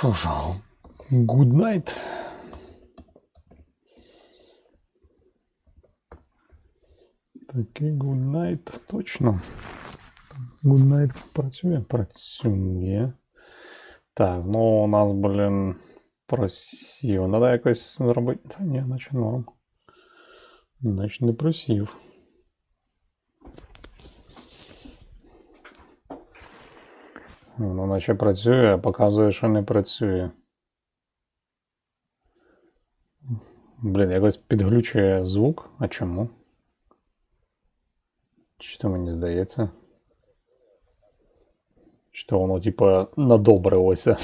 що ж, good night. Такий good night, точно. Good night працює? Працює. Так, ну у нас, блін, просів. Надо якось зробити. Та ні, наче норм. Наче не просів. Воно наче працює, а показує, що не працює. Блін, якось підглючує звук. А чому? Чи то мені здається? Чи то воно, типа, надобрилося?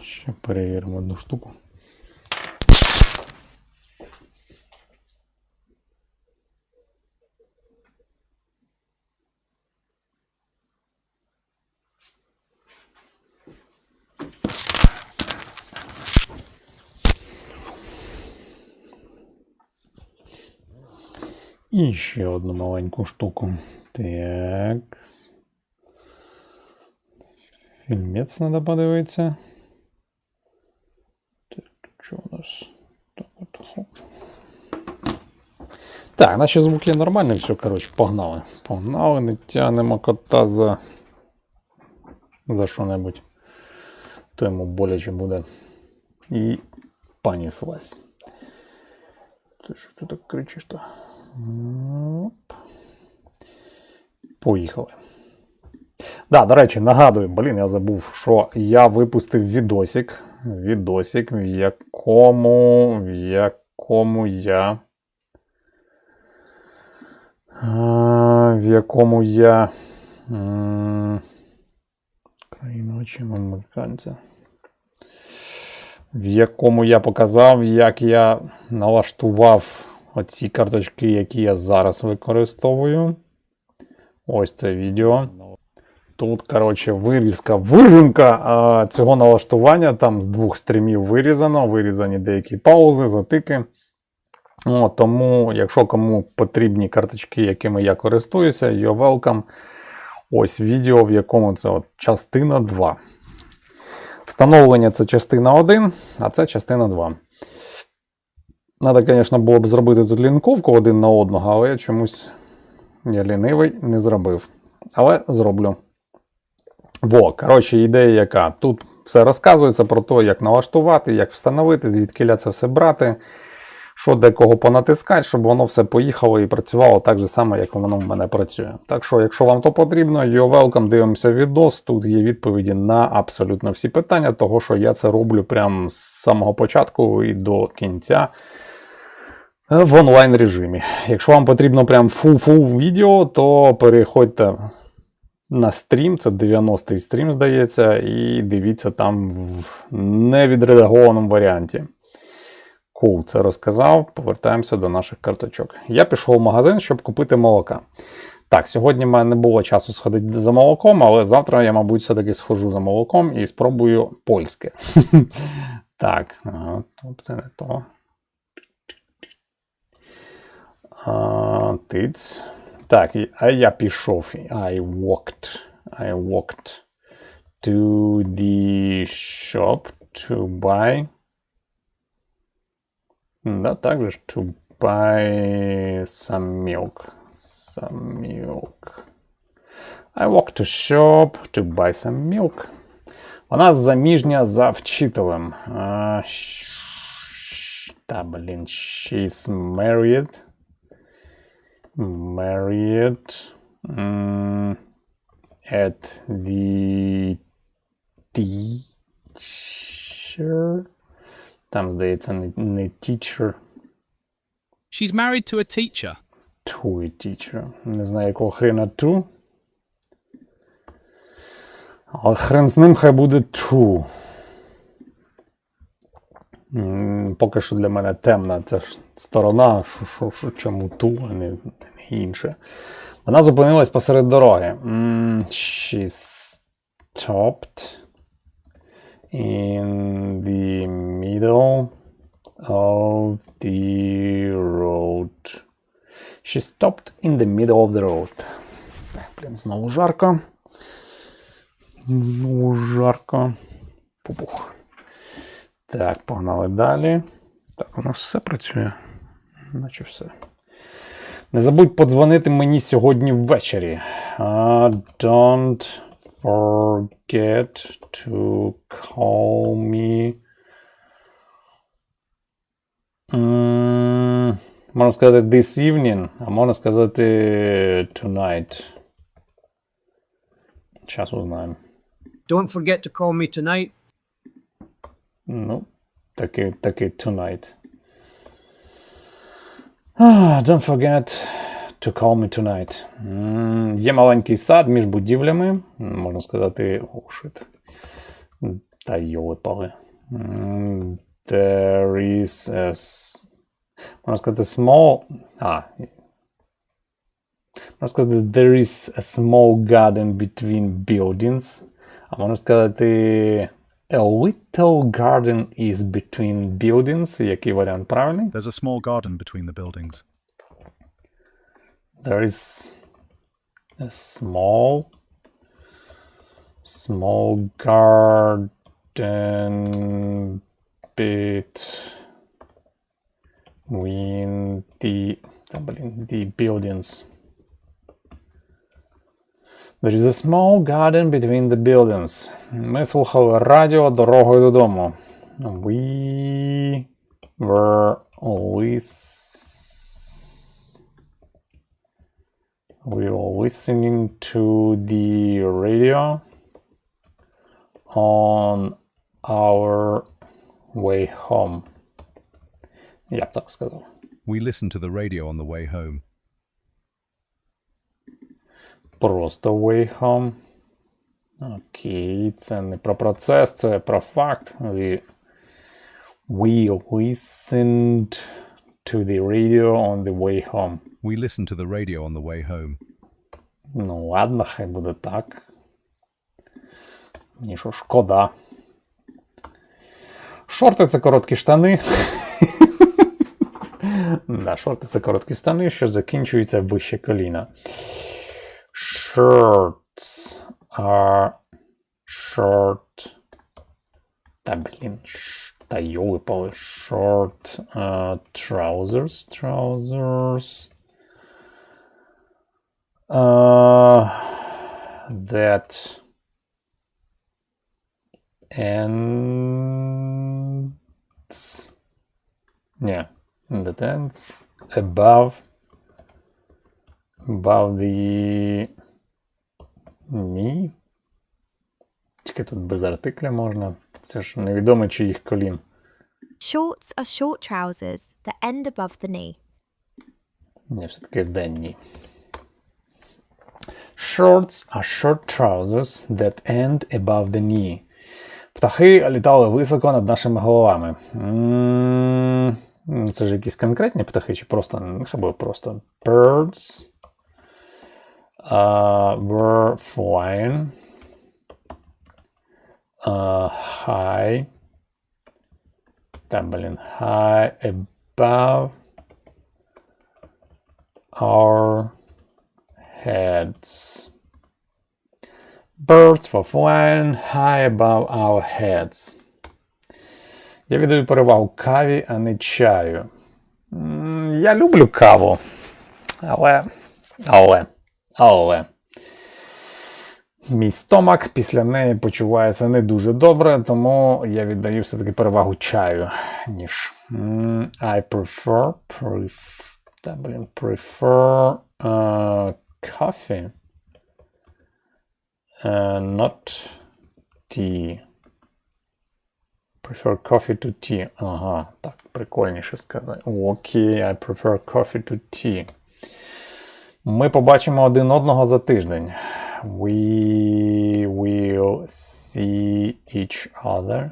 Ще перевіримо одну штуку. І ще одну маленьку штуку. Так. Фільмець треба подивитися. Так, що у нас? Так, наші звуки нормальні, все, коротше, погнали. Погнали, не тягнемо кота за що-небудь. То йому боляче буде. І понеслась. Ти що ти так кричиш-то? Поїхали. Да, до речі, нагадую, блін, я забув, що я випустив відосик, в якому я показав, як я налаштував оці карточки, які я зараз використовую. Ось це відео. Тут, коротше, вижимка цього налаштування. Там з 2 стрімів вирізані деякі паузи, затики. Тому, якщо кому потрібні карточки, якими я користуюся, you're welcome. Ось відео, в якому це частина 2. Встановлення – це частина 1, а це частина 2. Надо, звісно, було б зробити тут лінковку один на одного, але я чомусь, я лінивий, не зробив. Але зроблю. Коротше, ідея яка. Тут все розказується про те, як налаштувати, як встановити, звідкиля це все брати, що де кого понатискати, щоб воно все поїхало і працювало так же само, як воно в мене працює. Так що, якщо вам то потрібно, you're welcome, дивимося відос. Тут є відповіді на абсолютно всі питання, того що я це роблю прямо з самого початку і до кінця в онлайн режимі. Якщо вам потрібно прям фул відео, то переходьте на стрім, це 90-й стрім, здається, і дивіться там в невідредагованому варіанті. Це розказав, повертаємося до наших карточок. Я пішов в магазин, щоб купити молока. Так, сьогодні в мене не було часу сходити за молоком, але завтра я, мабуть, все-таки схожу за молоком і спробую польське. Так, тут це не то. Тиць. Так, а я пішов. I walked to the shop to buy. Да, также to buy some milk. I walked to shop to buy some milk. Вона заміжня за вчителем. She's married. At the teacher. Там, здається, не teacher. She's married to a teacher. To a teacher. Не знаю, якого хрена to. Але хрен з ним, хай буде to. Поки що для мене темна ця ж сторона, чому to, а не інше. Вона зупинилась посеред дороги. She stopped in the middle of the road. She stopped in the middle of the road. Блін, знову жарко. Ну, жарко. Пупух. Так, погнали далі. Так, у нас все працює. Наче все. Не забудь подзвонити мені сьогодні ввечері. Don't forget to call me. Можна сказати this evening, а можна сказати tonight. Зараз узнаємо. Don't forget to call me tonight. Ну, таки tonight. Don't forget to call me tonight. Є маленький сад між будівлями. Можна сказати, та йолипали. There is a... Можна сказати small... Можна сказати there is a small garden between buildings. А можна сказати a little garden is between buildings. Який варіант правильний? There's a small garden between the buildings. There is a small garden between the buildings. There is a small garden between the buildings. Ми слухали радіо дорогою додому. We were listening to the radio on our way home. Я б так сказав. We listened to the radio on the way home. Просто way home. Окей, це не про процес, це про факт. We listened to the radio on the way home. We listened to the radio on the way home. Ну ладно, хай буде так. Мені що шкода. Шорти – це короткі штани. Да, шорти – це короткі штани, що закінчуються вище коліна. Shorts are short. Та блін, та йолипали. Short trousers. That ends. Yeah, that ends above the knee. Тільки тут без артикля можна. Це ж невідомо, чи їх колін. Shorts are short trousers that end above the knee. Ні, все-таки денні. Shorts are short trousers that end above the knee. Птахи літали високо над нашими головами. Це ж якісь конкретні птахи, чи просто, нехай буде просто. Birds were flying high above our heads. Birds were flying high above our heads. Я віддаю перевагу каві, а не чаю. Я люблю каву, але мій стомак після неї почувається не дуже добре, тому я віддаю все-таки перевагу чаю, ніж. I prefer coffee, not tea. Prefer coffee to tea. Ага, так, прикольніше сказати. Окей, I prefer coffee to tea. Ми побачимо один одного за тиждень. We will see each other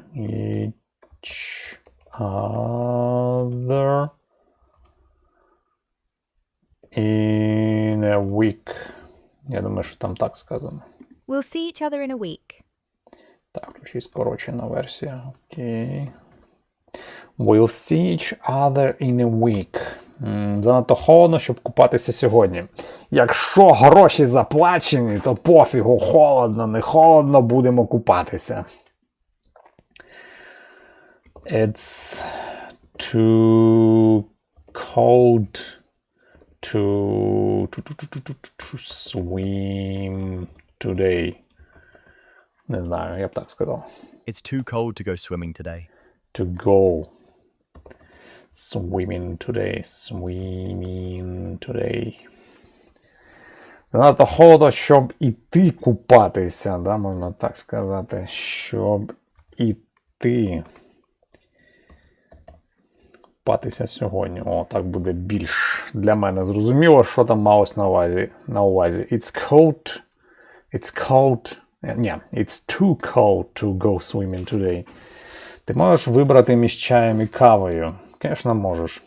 in a week. Я думаю, що там так сказано. We'll see each other in a week. Так, ще й скорочена версія. Окей. We'll see each other in a week. Занадто холодно, щоб купатися сьогодні. Якщо гроші заплачені, то пофігу, холодно, не холодно, будемо купатися. It's too cold to swim today. Не знаю, я б так сказав. It's too cold to go swimming today. To go swimming today. Занадто холодно, щоб іти купатися, да, можна так сказати, щоб іти купатися сьогодні. О, так буде більш для мене зрозуміло, що там малось на увазі. It's too cold to go swimming today. Ти можеш вибрати між чаєм і кавою? Звісно, можеш.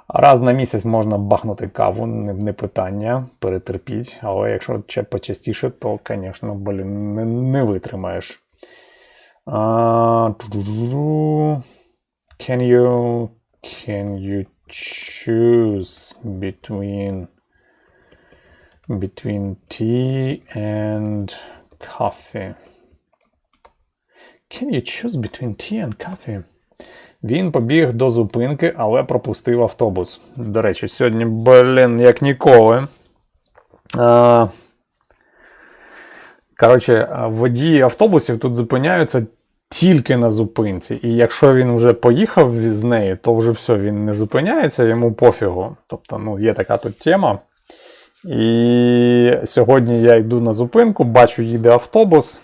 Раз на місяць можна бахнути каву, не питання, перетерпіть. Але якщо почастіше, то, звісно, не витримаєш. Can you choose between tea and coffee? Can you choose between tea and coffee? Він побіг до зупинки, але пропустив автобус. До речі, сьогодні, як ніколи. Коротше, водії автобусів тут зупиняються тільки на зупинці. І якщо він вже поїхав з неї, то вже все, він не зупиняється, йому пофігу. Тобто, є така тут тема. І сьогодні я йду на зупинку, бачу, їде автобус.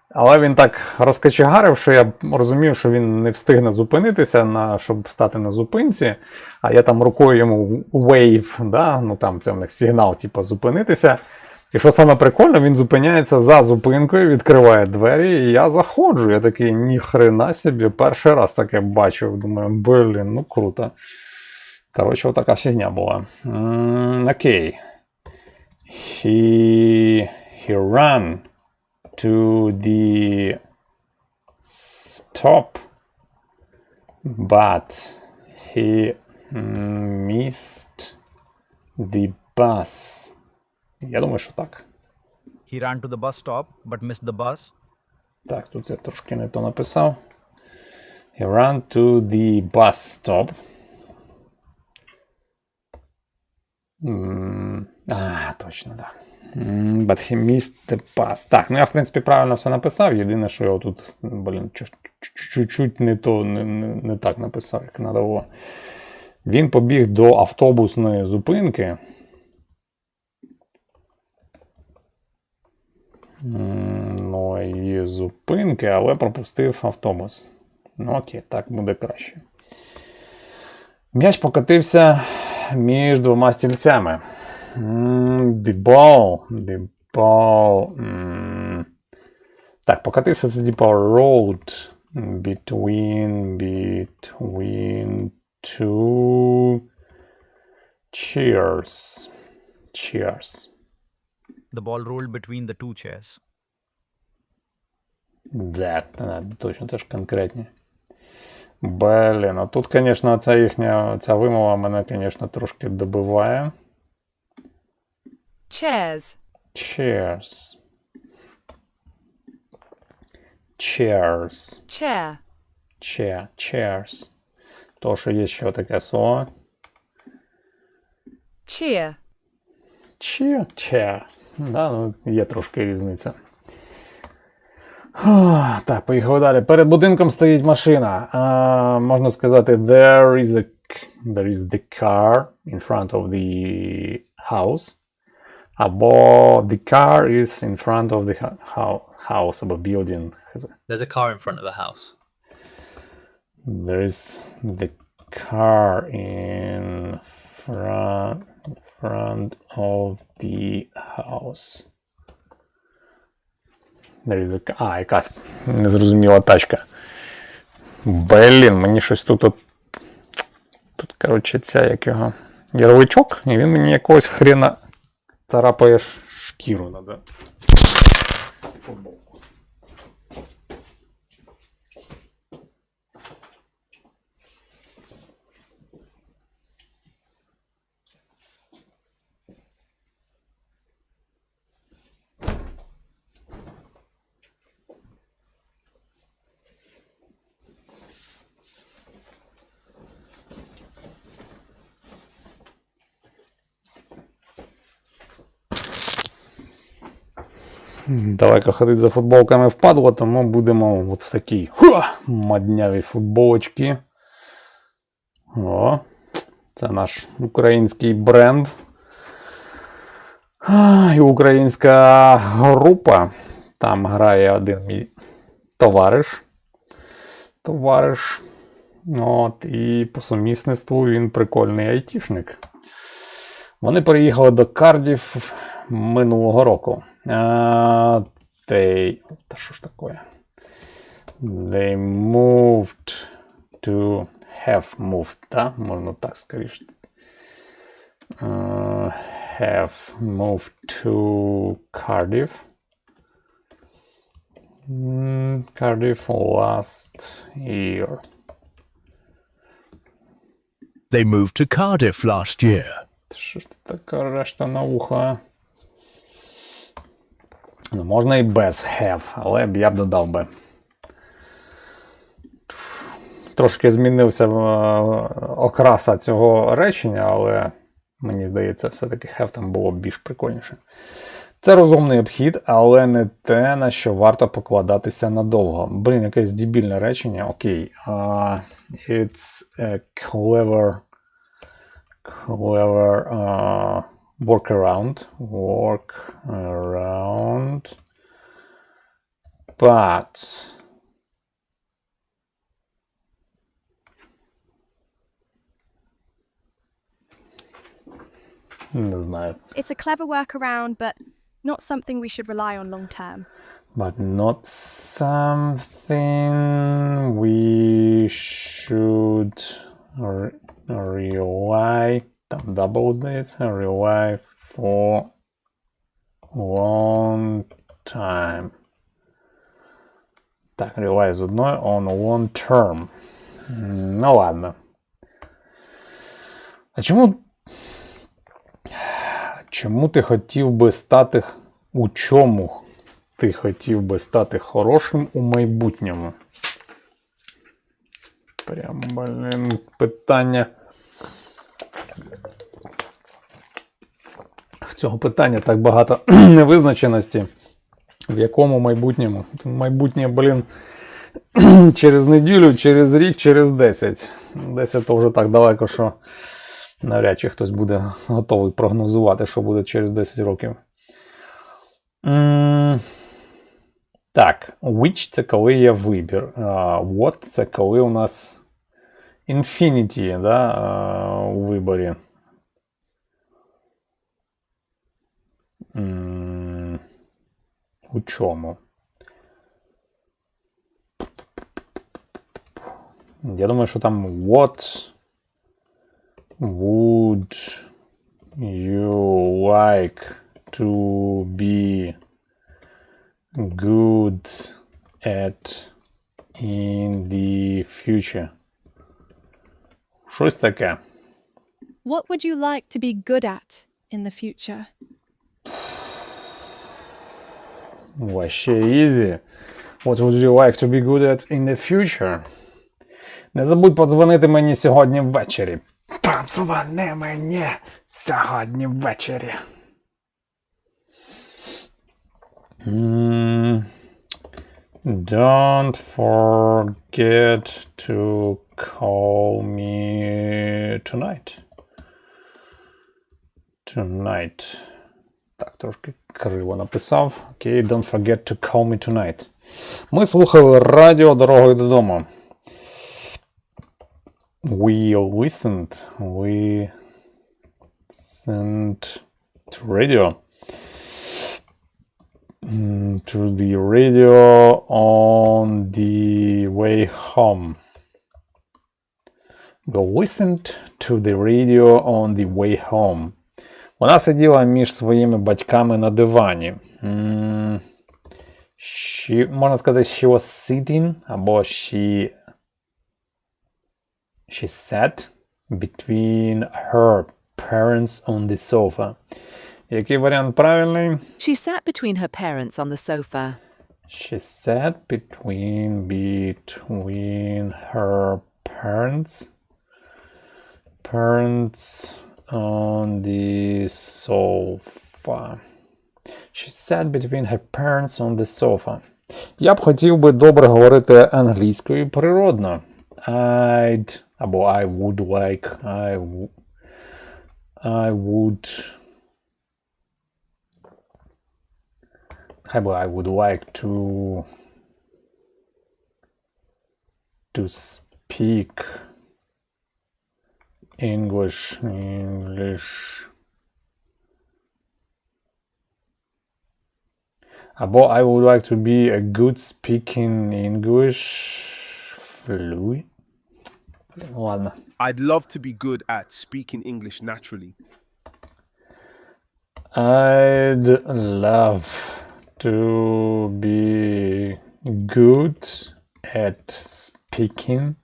Але він так розкачегарив, що я розумів, що він не встигне зупинитися, щоб стати на зупинці. А я там рукою йому wave, да? Там це в них сигнал, зупинитися. І що саме прикольно, він зупиняється за зупинкою, відкриває двері, і я заходжу. Я такий, ніхрена собі, перший раз таке бачив. Думаю, круто. Коротше, отака фігня була. Окей. He ran to the stop, but he missed the bus. Я думаю, що так. He ran to the bus stop, but missed the bus. Так, тут я трошки не то написав. He ran to the bus stop. Точно, так. But he missed the bus. Так, я, в принципі, правильно все написав. Єдине, що я тут, чуть-чуть не так написав, як треба було. Він побіг до автобусної зупинки. І зупинки, але пропустив автобус. Окей, так буде краще. М'яч покотився між двома стільцями. The ball. Так, покотився це rolled between two chairs. The ball rolled between the two chairs. Да, точно, це ж конкретні. Тут, звісно, ця вимова мене, звісно, трошки добиває. Chairs. Chairs. Chairs. То, що є ще таке слово. Cheer. Cheer. Да, є трошки різниця. Так, поїхали далі. Перед будинком стоїть машина. Можна сказати, there is the car in front of the house. Або the car is in front of the house, або building. There's a car in front of the house. There is the car in front of the house. There is a... якась незрозуміла тачка. Мені щось тут, коротше, як його, ярличок, і він мені якогось хрена царапає шкіру. Надо футболку. далеко ходити за футболками впадло, тому будемо от в такій моднявій футболочці. О, це наш український бренд. І українська група. Там грає один мій товариш. От, і по сумісництву він прикольний айтішник. Вони переїхали до Кардів минулого року. Та що ж таке? They moved to have moved, да? Можна так скоріше. Have moved to Cardiff. Cardiff last year. They moved to Cardiff last year. Що ж така решта на вуха? Ну, можна і без have, але я б додав би. Трошки змінився окраса цього речення, але мені здається, все-таки have там було б більш прикольніше. Це розумний обхід, але не те, на що варто покладатися надовго. Блін, якесь дебільне речення. Окей. It's a clever workaround. But не знаю. It's a clever workaround, but not something we should rely on long term. But not something we should rely, там double здається, rely for long time. Так, rely з одною, on long term. Ну ладно. А чому ти хотів би стати, у чому ти хотів би стати хорошим у майбутньому? Прямо, блін, питання. В цього питання так багато невизначеності. В якому майбутньому? Майбутнє, блін, через неділю, через рік, через 10. 10 то вже так далеко, що навряд чи хтось буде готовий прогнозувати, що буде через 10 років. Так, which – це коли є вибір. What – це коли у нас infinity, да, у виборі. У чому? Я думаю, що там what would you like to be good at in the future? Щось таке. What would you like to be good at in the future? Вообще easy. What would you like to be good at in the future? Не забудь подзвонити мені сьогодні ввечері. Подзвони мені сьогодні ввечері. Don't forget to call me tonight. Tonight. Так, трошки криво написав. Окей, don't forget to call me tonight. Ми слухали радіо дорогою додому. We listened to radio. To the radio on the way home. We listened to the radio on the way home. Вона сиділа між своїми батьками на дивані. Можна сказати, she was sitting, або she sat between her parents on the sofa. Який варіант правильний? She sat between her parents on the sofa. She sat between her parents on the sofa. She sat between her parents on the sofa. Я б хотів би добре говорити англійською природно. I'd, або I would like, I would like to speak English. Або I would like to be a good speaking English fluent. Ладно. I'd love to be good at speaking English naturally. I'd love to be good at speaking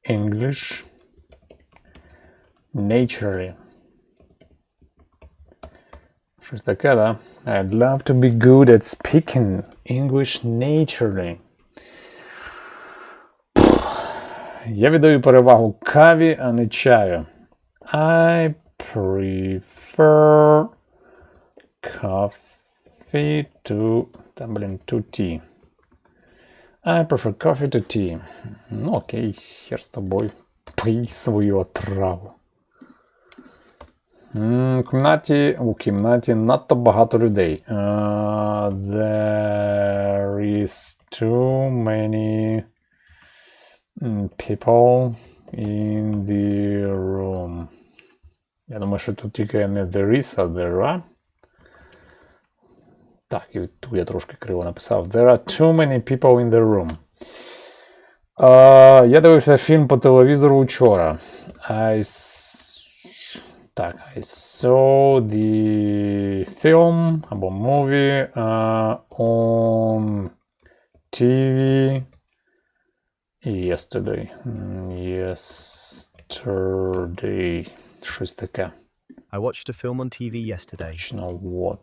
English naturally. Щось таке, да? I'd love to be good at speaking English naturally. Я віддаю перевагу каві, а не чаю. I prefer coffee to tea. I prefer coffee to tea. Ну окей, хер з тобою. Пий свою отраву. У кімнаті надто багато людей. There is too many people in the room. Я думаю, що тут тільки не there is, а there are. Так, і тут я трошки криво написав. There are too many people in the room. Я дивився фільм по телевізору вчора. I saw the film або movie on TV yesterday. Щось таке. I watched a film on TV yesterday. You know what?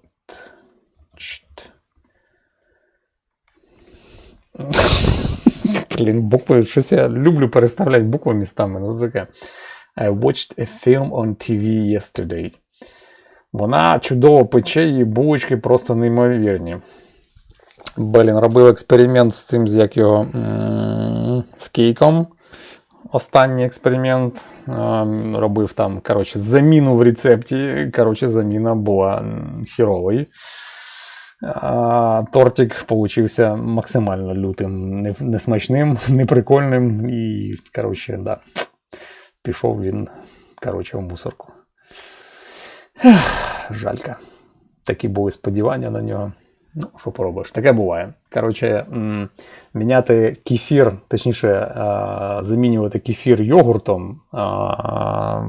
Блін, букви, щось я люблю переставляти букви містами, ну таке. I watched a film on TV yesterday. Вона чудово пече, її булочки просто неймовірні. Блін, робив експеримент з цим, з кейком. Останній експеримент. Робив там, заміну в рецепті. Заміна була хіровою. Тортик получився максимально лютим, несмачним, неприкольним і, да. Пішов він, в мусорку. Жалька. Такі були сподівання на нього. Ну, що поробиш, таке буває. Міняти кефір, точніше, замінювати кефір йогуртом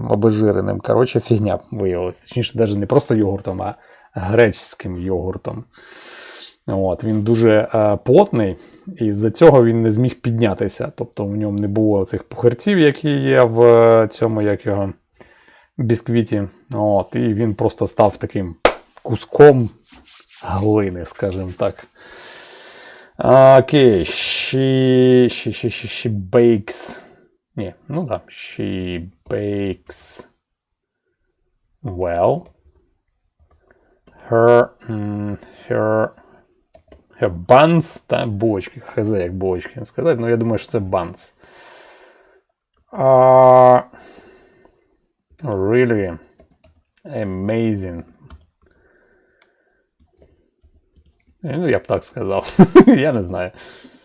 обезжиреним, фігня виявилась. Точніше, навіть не просто йогуртом, а греческим йогуртом. От, він дуже плотний, і з-за цього він не зміг піднятися. Тобто в ньому не було цих пухарців, які є в цьому, бісквіті. От, і він просто став таким куском глини, скажімо так. Окей, she bakes. Ні, ну да, she bakes well. Her buns, та булочки, хз, як булочки сказати, ну я думаю, що це buns. Really amazing. Ну, я б так сказав. Я не знаю.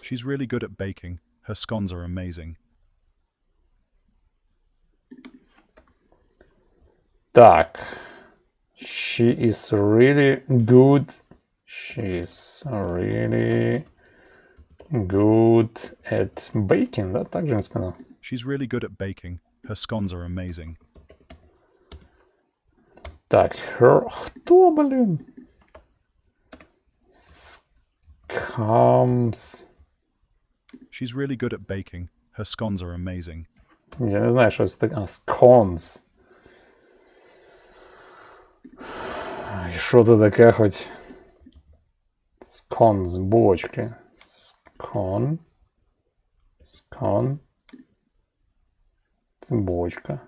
She's really good at baking. Her scones are amazing. Так. She is really good. She's really good at baking. Да, так же він сказав. She's really good at baking. Her scones are amazing. Так, хто, блін? Scones. She's really good at baking. Her scones are amazing. Я не знаю, що це таке. Scones. І що це таке хоч? Scones, булочки. Scone. Це булочка.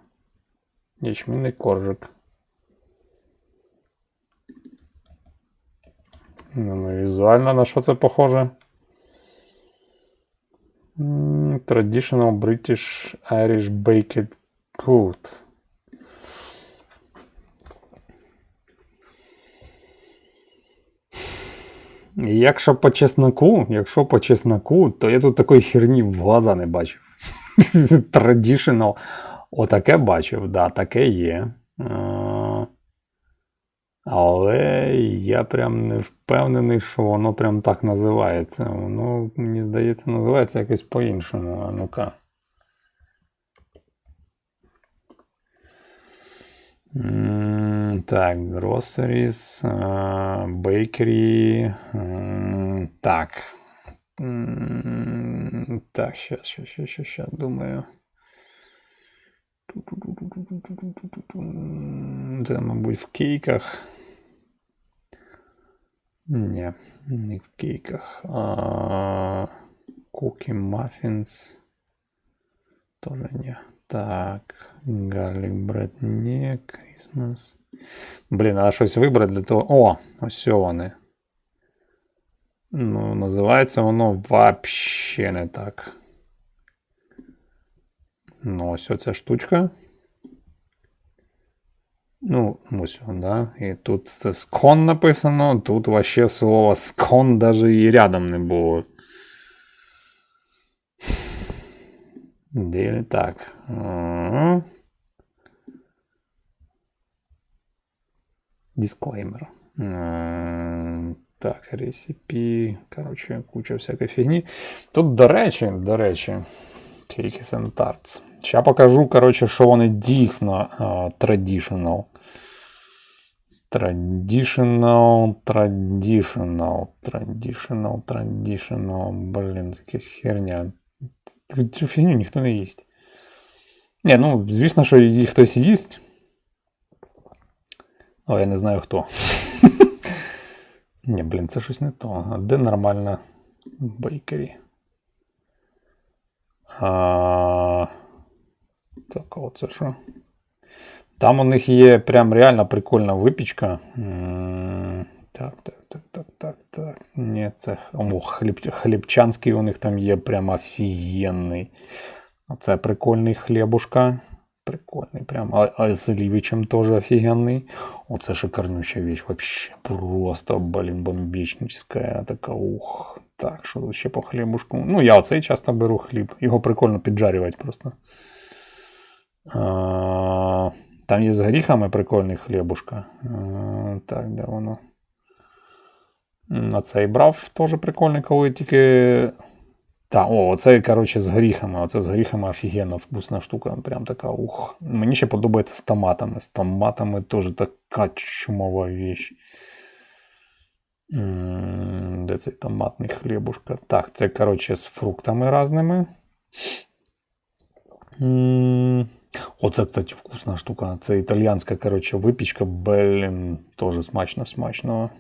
Ячмінний коржик. Ну, візуально на що це похоже? Traditional British Irish Baked Good. Якщо по чесноку, то я тут такої херні в глаза не бачив. Traditional. Отаке бачив, да, таке є. Але я прям не впевнений, що воно прям так називається. Воно, мені здається, називається якось по-іншому. А ну-ка. Так, groceries, bakery, так. Так, щас, думаю. Це, мабуть, в кейках. Ні, не в кейках. Cookie muffins. Тоже ні. Так, garlic bread ні, Christmas. Блін, треба щось вибрати для того. О, ось вони. Ну, називається воно вообще не так. Ну, ось оця штучка. Ну, ось он, да. І тут це скон написано, тут вообще слово скон даже і рядом не було. Де так. Дисклеймер. Так, ресипі. Коротше, куча всякої фігні. Тут, до речі, Cakes and Tarts. Зараз покажу, коротше, що вони дійсно traditional. Traditional. Блін, якась херня. Цю фігню ніхто не їсть. Ні, ну, звісно, що її хтось їсть. Але я не знаю хто. Ні, блін, це щось не то. А де нормальна бейкері? Так, оце що? Там у них є прям реально прикольна випічка. Так. Ні, це хлібчанський у них там є прям офігенний. Оце прикольний хлібушка. Прикольний прям. А з лівичем теж офігенний. Оце шикарнюща вещь. Вообще просто, блін, бомбічницька. Така, ух. Так, що тут ще по хлібушку? Ну, я оцей часто беру хліб. Його прикольно піджарювати просто. Там є з горіхами прикольний хлібушка. Так, де воно? Оцей брав теж прикольний, коли тільки... оцей, коротше, з горіхами. Оце з горіхами офігенно вкусна штука. Прям така, ух. Мені ще подобається з томатами. З томатами теж така чумова вещь. Де цей томатний хлібушка? Так, це, коротше, з фруктами різними. Оце, кстати, вкусна штука. Це італіянська, коротше, випічка. Блін, теж смачно.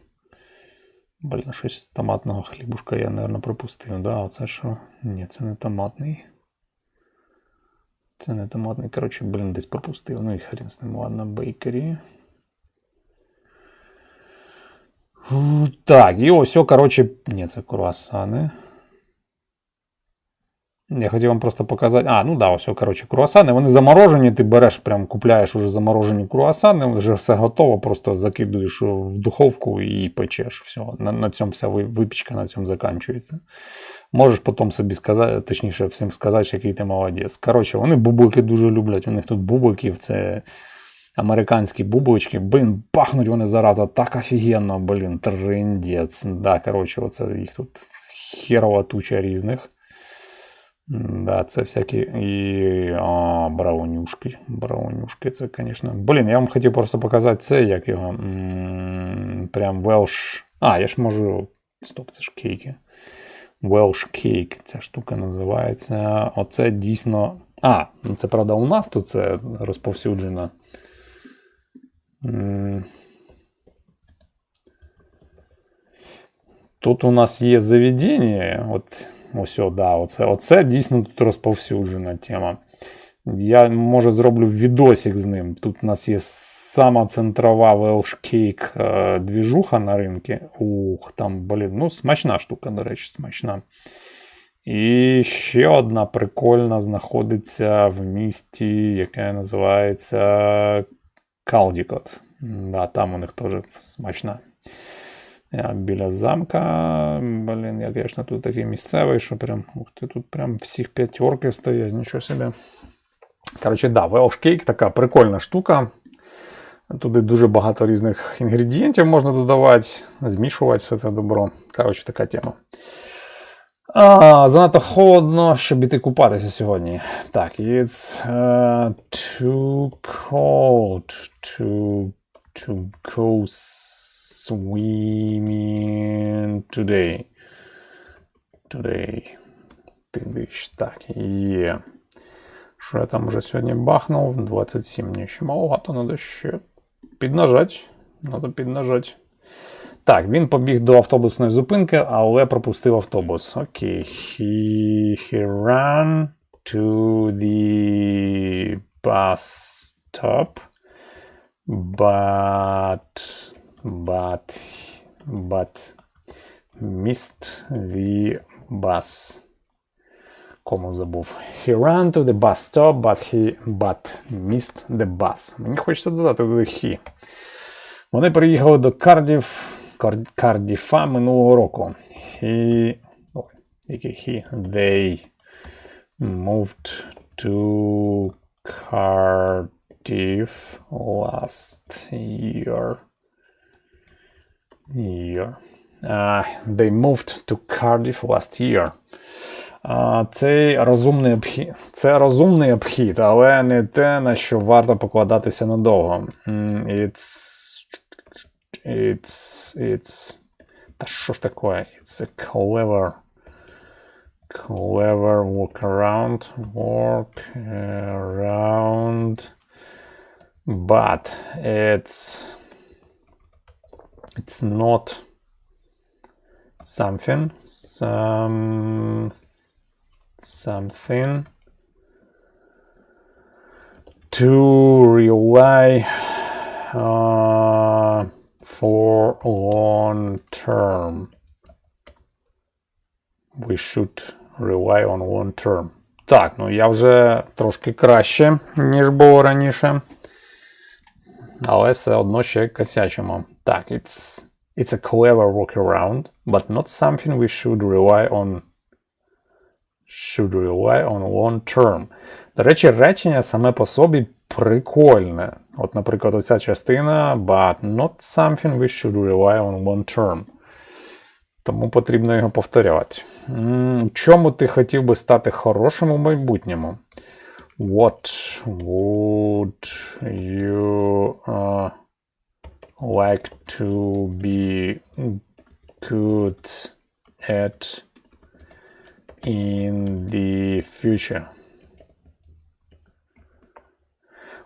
Блін, щось з томатного хлібушка я, мабуть, пропустив. Да, оце що? Ні, це не томатний. Це не томатний. Коротше, блін, десь пропустив. Ну і хрін з ним. Ладно, бейкері. Так, і ось, коротше, ні, це круасани. Я хотів вам просто показати. Ну да, ось, коротше, круасани. Вони заморожені, ти береш, прям купляєш уже заморожені круасани, вже все готово, просто закидуєш в духовку і печеш. Все, на цьому вся випічка на цьому закінчується. Можеш потім собі сказати, точніше всім сказати, який ти молодець. Коротше, вони бублики дуже люблять, у них тут бубликів, це американські бублички. Блін, пахнуть вони, зараза, так офігенно, блін, трендець. Да, коротше, оце їх тут херова туча різних. Да, це всякі і браунюшки. Браунюшки, це, звісно. Блін, я вам хотів просто показати це, як його. Прям Welsh. Я ж можу. Стоп, це ж кейки. Welsh cake, ця штука називається. Оце дійсно. Ну це, правда, у нас тут це розповсюджено. Тут у нас є заведення. Ось, да, оце дійсно тут розповсюджена тема. Я, може, зроблю відосик з ним. Тут у нас є сама центрова Welsh Cake двіжуха на ринку. Ух, там, блін, ну, смачна штука, до речі, смачна. І ще одна прикольна знаходиться в місті, яке називається Калдікот. Да, там у них теж смачна. Біля замка. Блін, я, звісно, тут такий місцевий, що прям, ух ти, тут прям всіх п'ятерки стоять, нічого собі. Коротше, да, Welsh Cake така прикольна штука. Туди дуже багато різних інгредієнтів можна додавати, змішувати все це добро. Коротше, така тема. Занадто холодно, щоб іти купатися сьогодні. Так, it's too cold to go swimming today. Так, є. Що я там вже сьогодні бахнув? 27, ні, ще маловато, треба ще піднажати. Так, він побіг до автобусної зупинки, але пропустив автобус. Окей. He ran to the bus stop, but missed the bus. Кому забув. He ran to the bus stop, but missed the bus. Мені хочеться додати туди he. Вони приїхали до Кардіфа минулого року. They moved to Cardiff last year. They moved to Cardiff last year. Це розумний обхід, але не те, на що варто покладатися надовго. Та що ж таке? It's a clever walk around, but it's not something to rely for long term. We should rely on long term. Так, ну я вже трошки краще, ніж було раніше. Але все одно ще косячимо. Так, it's a clever workaround, but not something we should rely on long term. До речі, речення саме по собі прикольне. От, наприклад, оця частина, but not something we should rely on long term. Тому потрібно його повторювати. Чому ти хотів би стати хорошим у майбутньому? What would you like to be good at in the future?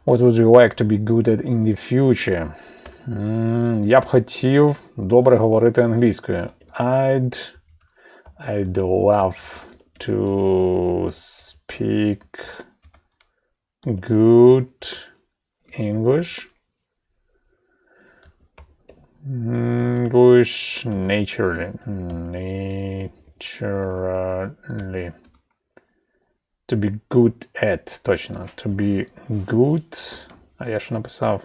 What would you like to be good at in the future? Я б хотів добре говорити англійською. I'd love to speak good English naturally. To be good at, точно. To be good. А я ж написав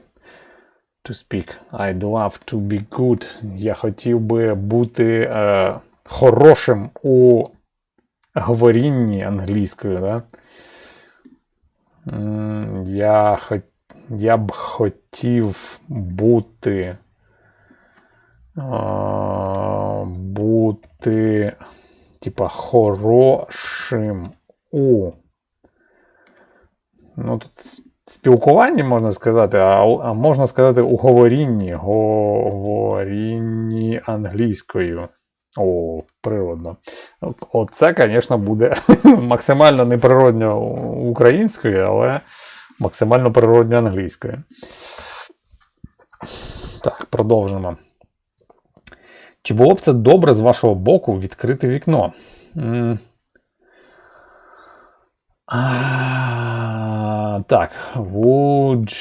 to speak. I'd love to be good. Я хотів би бути хорошим у говорінні англійською, да? Я б хотів бути типа хорошим у, ну тут спілкуванні можна сказати, а можна сказати у говорінні англійською. О, природно. Оце, звісно, буде максимально неприродньо українською, але максимально природньо англійською. Так, продовжимо. Чи було б це добре з вашого боку відкрити вікно? Так, would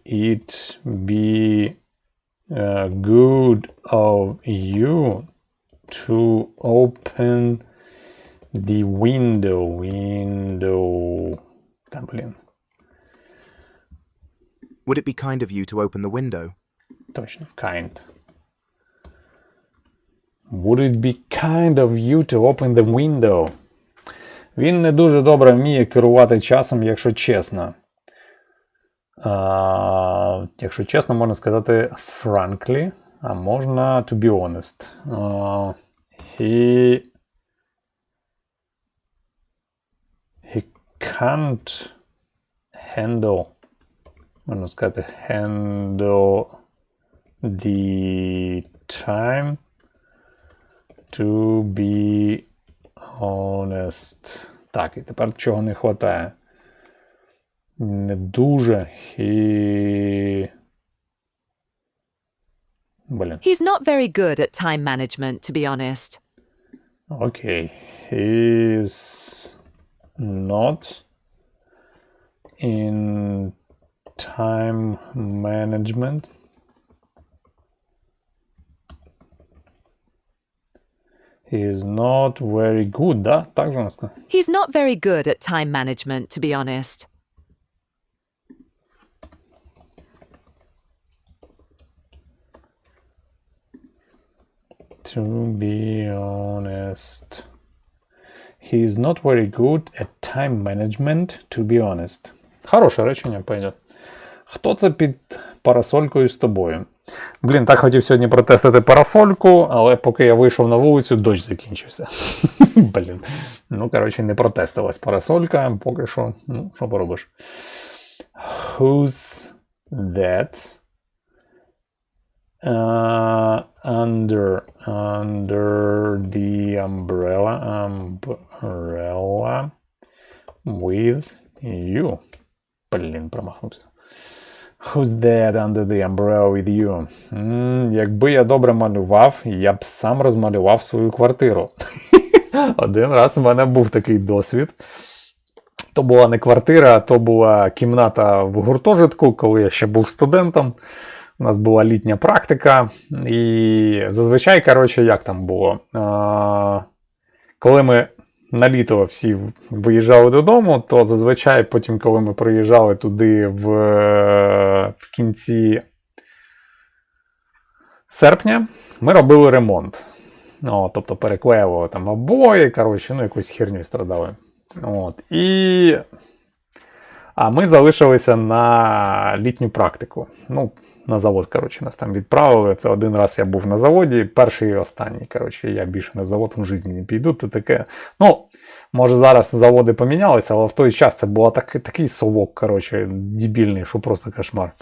it be good of you to open the window? Там, блін. Would it be kind of you to open the window? Точно, kind. Would it be kind of you to open the window? Він не дуже добре вміє керувати часом, якщо чесно. Якщо чесно, можна сказати frankly, а можна to be honest. He can't handle, можна сказати, handle the time to be honest. Так, і тепер чого не вистачає? Не дуже. Блін. He's not very good at time management, to be honest. Окей. He's not in time management. He is not very good, да? Так же у нас? He's not very good at time management, to be honest. To be honest. He is not very good at time management, to be honest. Хороше речення пойде. Хто це під парасолькою з тобою? Блін, так хотів сьогодні протестити парасольку, але поки я вийшов на вулицю, дощ закінчився. Блін. Ну, коротше, не протестилась парасолька, поки що. Ну, що поробиш? Who's that? Under the umbrella with you. Блін, промахнувся. Who's that under the umbrella with you? Якби я добре малював, я б сам розмалював свою квартиру. Один раз у мене був такий досвід. То була не квартира, а то була кімната в гуртожитку, коли я ще був студентом. У нас була літня практика. І зазвичай, коротше, як там було? Коли ми на літо всі виїжджали додому, то зазвичай потім, коли ми приїжджали туди в кінці серпня, ми робили ремонт. Тобто переклеювали там обої, коротше, ну якусь херню страдали. А ми залишилися на літню практику. Ну, на завод, коротше, нас там відправили. Це один раз я був на заводі, перший і останній. Коротше, я більше на завод в житті не піду. Це таке. Ну, може зараз заводи помінялися, але в той час це був такий совок, коротше, дебільний, що просто кошмар.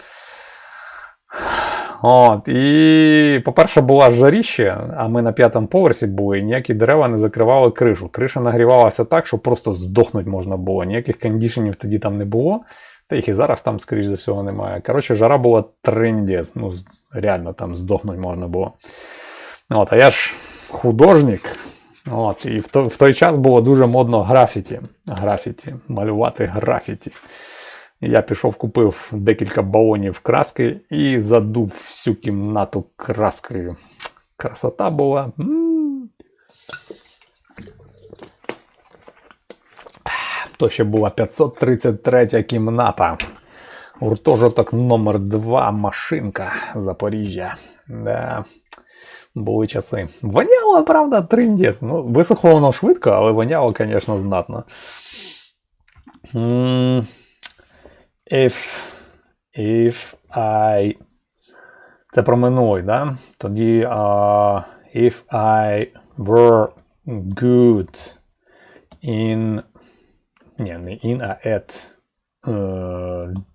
І, по-перше, була жаріще, а ми на 5-му поверсі були, і ніякі дерева не закривали кришу. Криша нагрівалася так, що просто здохнути можна було. Ніяких кондішенів тоді там не було, та їх і зараз там, скоріш за всього, немає. Коротше, жара була трындець, ну, реально там здохнути можна було. А я ж художник, і в той час було дуже модно графіті, малювати графіті. Я пішов, купив декілька балонів краски і задув всю кімнату краскою. Красота була. То ще була 533 кімната. Гуртожиток номер 2, Машинка, Запоріжжя. Да. Були часи. Воняло, правда, трындець. Ну, висохло воно швидко, але воняло, звісно, знатно. If I... Це про минулий, да? Тоді if I were good in... Не in, а at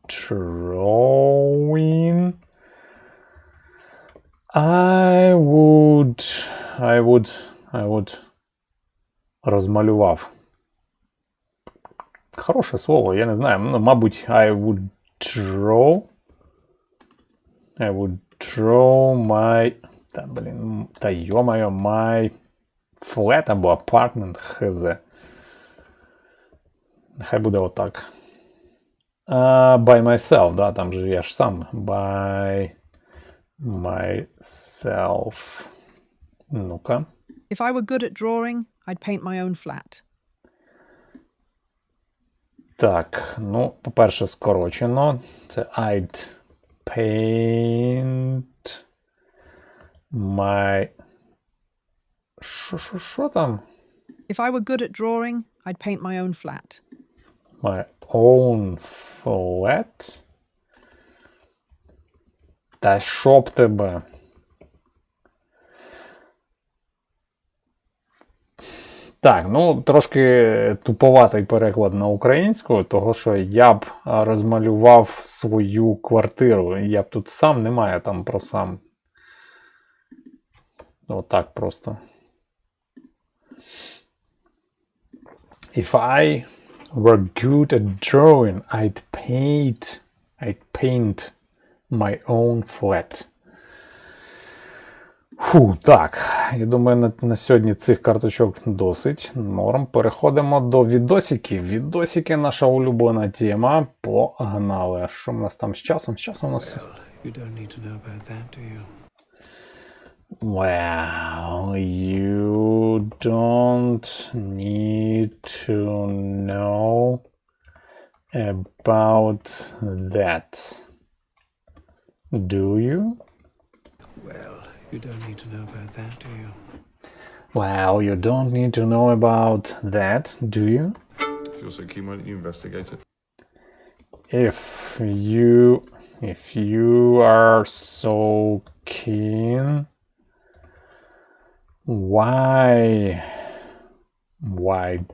drawing, I would розмалював. Хороше слово, я не знаю. Ну, мабуть, I would draw my... Та, блін, та йо-моє, my flat або apartment, хз. Нехай буде отак. By myself, да, там же я ж сам. By myself. Ну-ка. If I were good at drawing, I'd paint my own flat. Так, ну, по-перше, скорочено. Це I'd paint my... Що там? If I were good at drawing, I'd paint my own flat. My own flat? Та що б тебе? Так, ну, трошки туповатий переклад на українську, того, що я б розмалював свою квартиру. Я б тут сам, немає там про сам. Отак просто. If I were good at drawing, I'd paint my own flat. Фу, так, я думаю, на сьогодні цих карточок досить. Норм. Переходимо до відосиків. Відосики – наша улюблена тема. Погнали. Що в нас там з часом? З часом у нас... Well, you don't need to know about that. Do you? You don't need to know about that, do you? Well, you don't need to know about that, do you? If you're so keen, why don't you investigate it? If you are so keen, why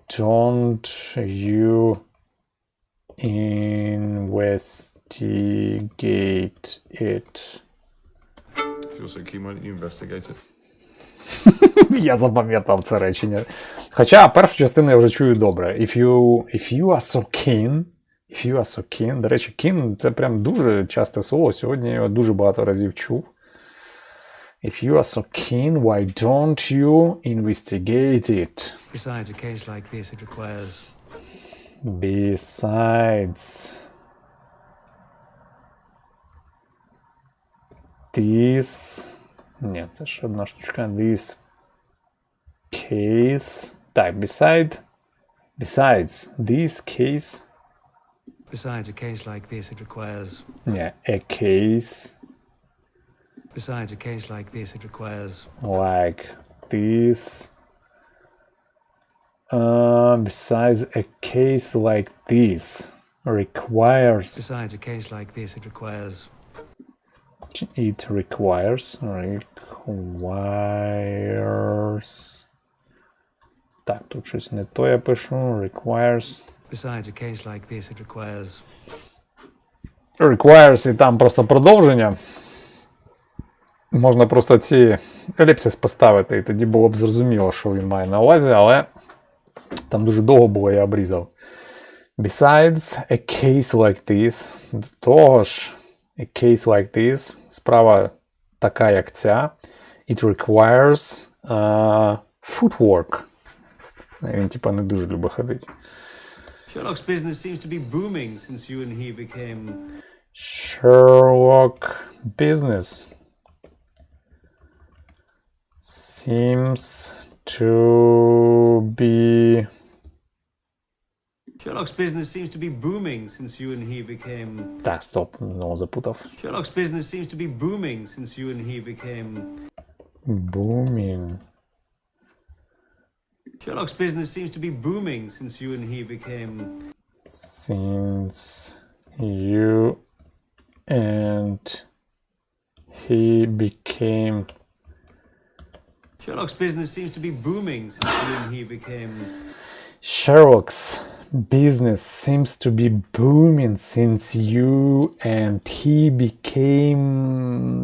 don't you investigate it? If you're so keen, why don't you investigate it? Я запам'ятав це речення. Хоча першу частину я вже чую добре. If you are so keen. До речі, keen – це прям дуже часте слово. Сьогодні я його дуже багато разів чув. If you are so keen, why don't you investigate it? Besides, a case like this, it requires... Besides... This... Ні, це ж одна штучка. This case... Так, besides this case... Besides, a case like this, it requires... Ні, a case... Besides, a case like this, it requires... Like this... besides, a case like this requires... Besides, a case like this, it requires... It requires... Так, тут щось не то я пишу. Requires... Besides, a case like this, it requires... Requires, і там просто продовження. Можна просто ці еліпсис поставити, і тоді було б зрозуміло, що він має на увазі, але там дуже довго було, я обрізав. Besides, a case like this, до того ж, a case like this, справа така, як ця, it requires footwork. Він, типа, не дуже любить ходити. Sherlock's business seems to be booming since you and he became... Sherlock business seems to be... Sherlock's business seems to be booming since you and he became... Так, стоп, знову запутав. Sherlock's business seems to be booming since you and he became... Booming. Sherlock's business seems to be booming since you and he became... Since you and he became... Sherlock's business seems to be booming since you and he became... Sherlock's business seems to be booming since you and he became...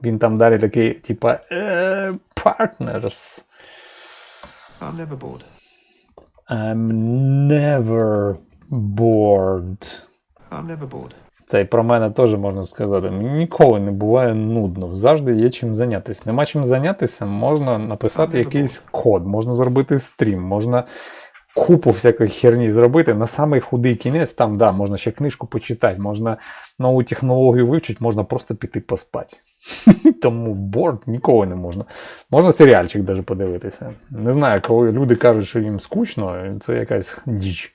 Він там далі такий, типа, partners. I'm never bored. I'm never bored. I'm never bored. Це і про мене теж можна сказати. Мені ніколи не буває нудно. Завжди є чим зайнятися. Нема чим зайнятися, можна написати якийсь код, можна зробити стрім, можна купу всякої херні зробити. На самий худий кінець, там, да, можна ще книжку почитати, можна нову технологію вивчити, можна просто піти поспати. Тому борд ніколи не можна. Можна серіальчик навіть подивитися. Не знаю, коли люди кажуть, що їм скучно, це якась діч.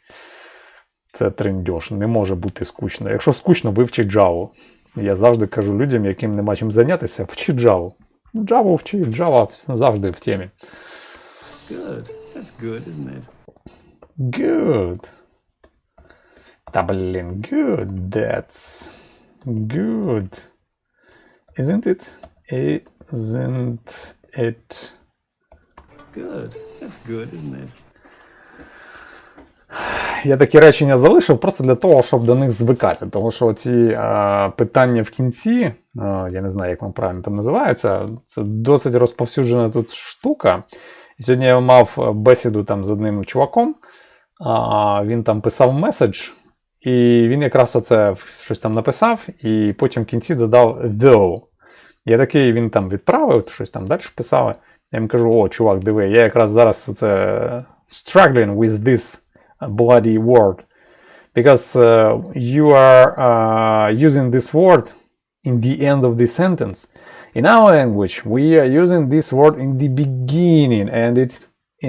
Це трендьош, не може бути скучно. Якщо скучно, вивчи Java. Я завжди кажу людям, яким нема чим зайнятися, вчи Java. Java вчи, Java завжди в темі. Good. That's good, isn't it? Good. Та блін, good. That's good. Isn't it? Isn't it? Good. That's good, isn't it? Я такі речення залишив просто для того, щоб до них звикати. Тому що ці питання в кінці, я не знаю, як вам правильно там називається, це досить розповсюджена тут штука. І сьогодні я мав бесіду там з одним чуваком, він там писав меседж, і він якраз оце щось там написав, і потім в кінці додав though. Я такий, він там відправив, щось там далі писав. Я йому кажу, о, чувак, диви, я якраз зараз оце struggling with this bloody word. Because you are using this word in the end of the sentence. In our language, we are using this word in the beginning,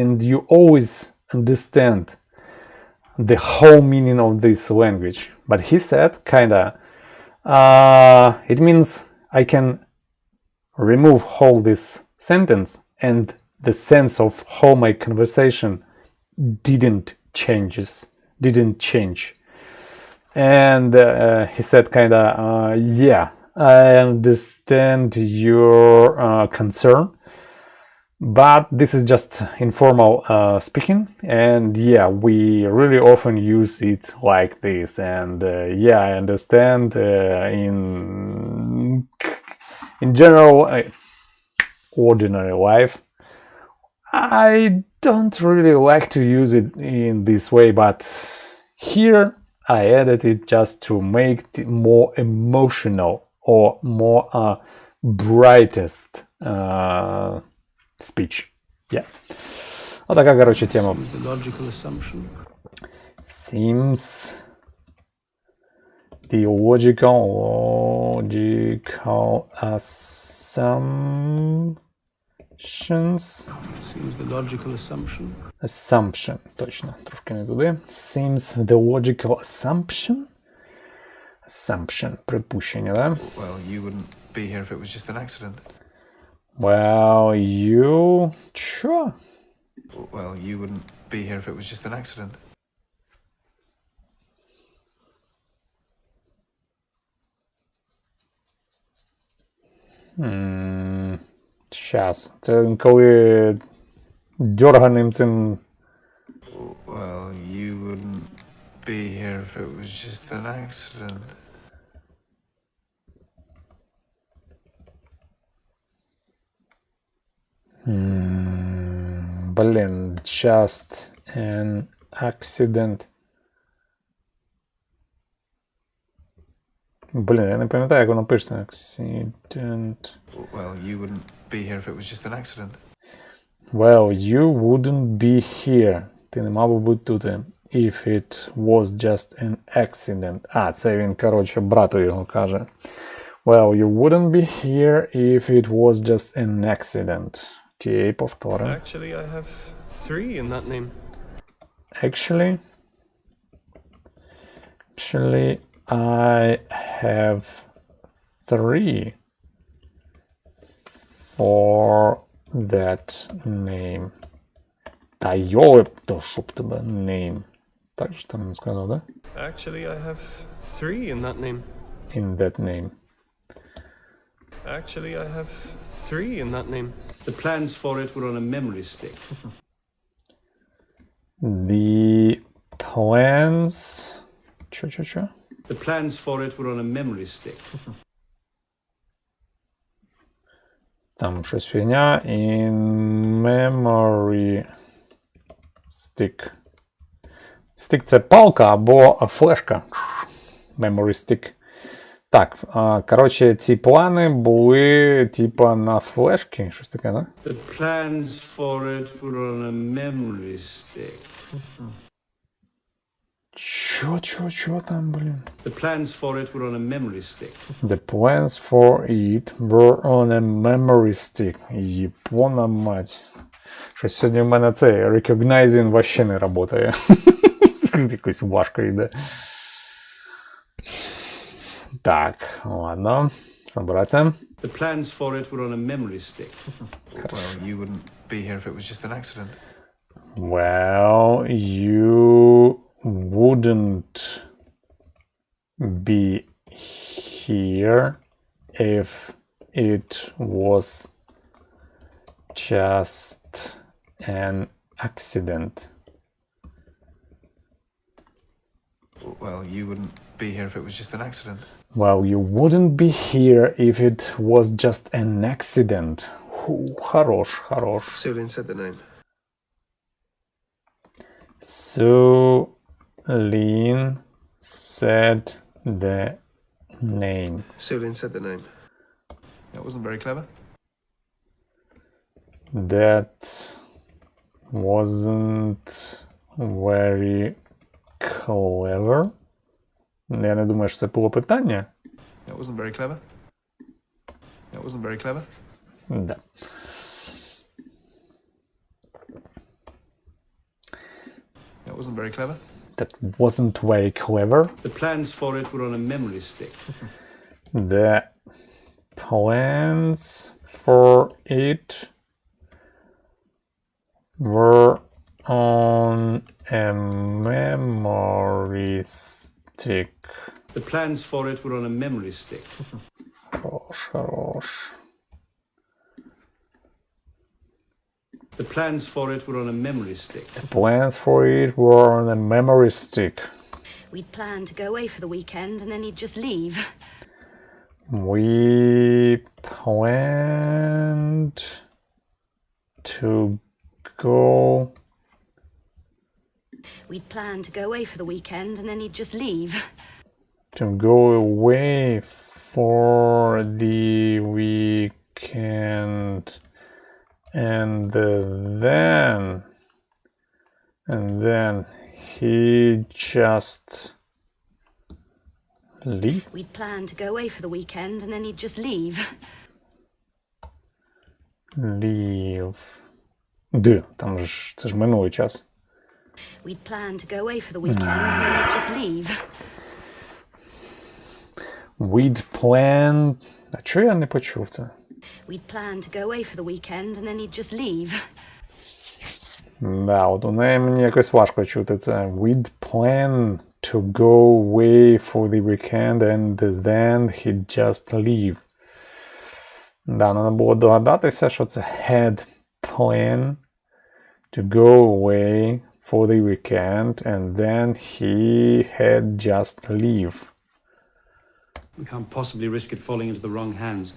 and you always understand the whole meaning of this language. But he said, kinda, it means I can remove whole this sentence, and the sense of how my conversation didn't change. And he said kinda, yeah, I understand your concern, but this is just informal speaking, and yeah, we really often use it like this, and yeah, I understand in general, ordinary life, I don't really like to use it in this way, but here I added it just to make it more emotional or more brightest speech. Yeah. Отака, короче, тема. The logical assumption. Seems the logical Seems the logical assumption. Assumption, точно, трошки не туди. Seems the logical assumption. Assumption, припущення, да? Well, you wouldn't be here if it was just an accident. Well, you... Чо? Well, you wouldn't be here if it was just an accident. Щас. Це коли дерганим цим... Well, you wouldn't be here if it was just an accident. Блін, just an accident. Блін, я не пам'ятаю, як воно пишеться. Accident. Well, you wouldn't be here if it was just an accident. Well, you wouldn't be here. Ти не мав би бути тут. If it was just an accident. Це він, коротше, брату його каже. Well, you wouldn't be here if it was just an accident. Окей, повторимо. Actually, I have 3 in that name. Actually, I have 3 for that name. Та йолип, то щоб тебе name. Так же там не сказав, да? Actually, I have 3 in that name. In that name. Actually, I have 3 in that name. The plans for it were on a memory stick. The plans... Чо? The plans for it were on a memory stick. Там щось фігня. In memory stick. Stick – це палка або флешка. Memory stick. Так, коротше, ці плани були, типа, на флешки, щось таке, да? The plans for it were on a memory stick. Чо там, блін? The plans for it were on a memory stick. The plans for it were on a memory stick. Єпона мать. Щось сьогодні в мене цей recognizing вообще не працює. Якось важко йде. Так, ладно. Собраться. The plans for it were on a memory stick. Well, you wouldn't be here if it was just an accident. Well, you wouldn't be here if it was just an accident. Well, you wouldn't be here if it was just an accident. Well, you wouldn't be here if it was just an accident. Хорош. Sulin said the name. Sulin said the name. Sulin said the name. That wasn't very clever. That wasn't very clever. Я не думаю, що це було питання. That wasn't very clever. That wasn't very clever. Да. That wasn't very clever. That wasn't very clever. The plans for it were on a memory stick. The plans for it were on a memory stick. The plans for it were on a memory stick. Хорош. The plans for it were on a memory stick. The plans for it were on a memory stick. We'd planned to go away for the weekend and then he'd just leave. We planned to go. We'd planned to go away for the weekend and then he'd just leave. To go away for the weekend and then he just leave. We'd planned to go away for the weekend and then he'd just leave. Leave. Там ж це ж минулий час. We'd planned to go away for the weekend and then he'd just leave. We'd planned... А чого я не почув це? We'd planned to go away for the weekend and then he'd just leave. Да, от у неї мені якось важко чути це. We'd planned to go away for the weekend and then he'd just leave. Да, треба було догадатися, що це had planned to go away for the weekend and then he had just leave. We can't possibly risk it falling into the wrong hands.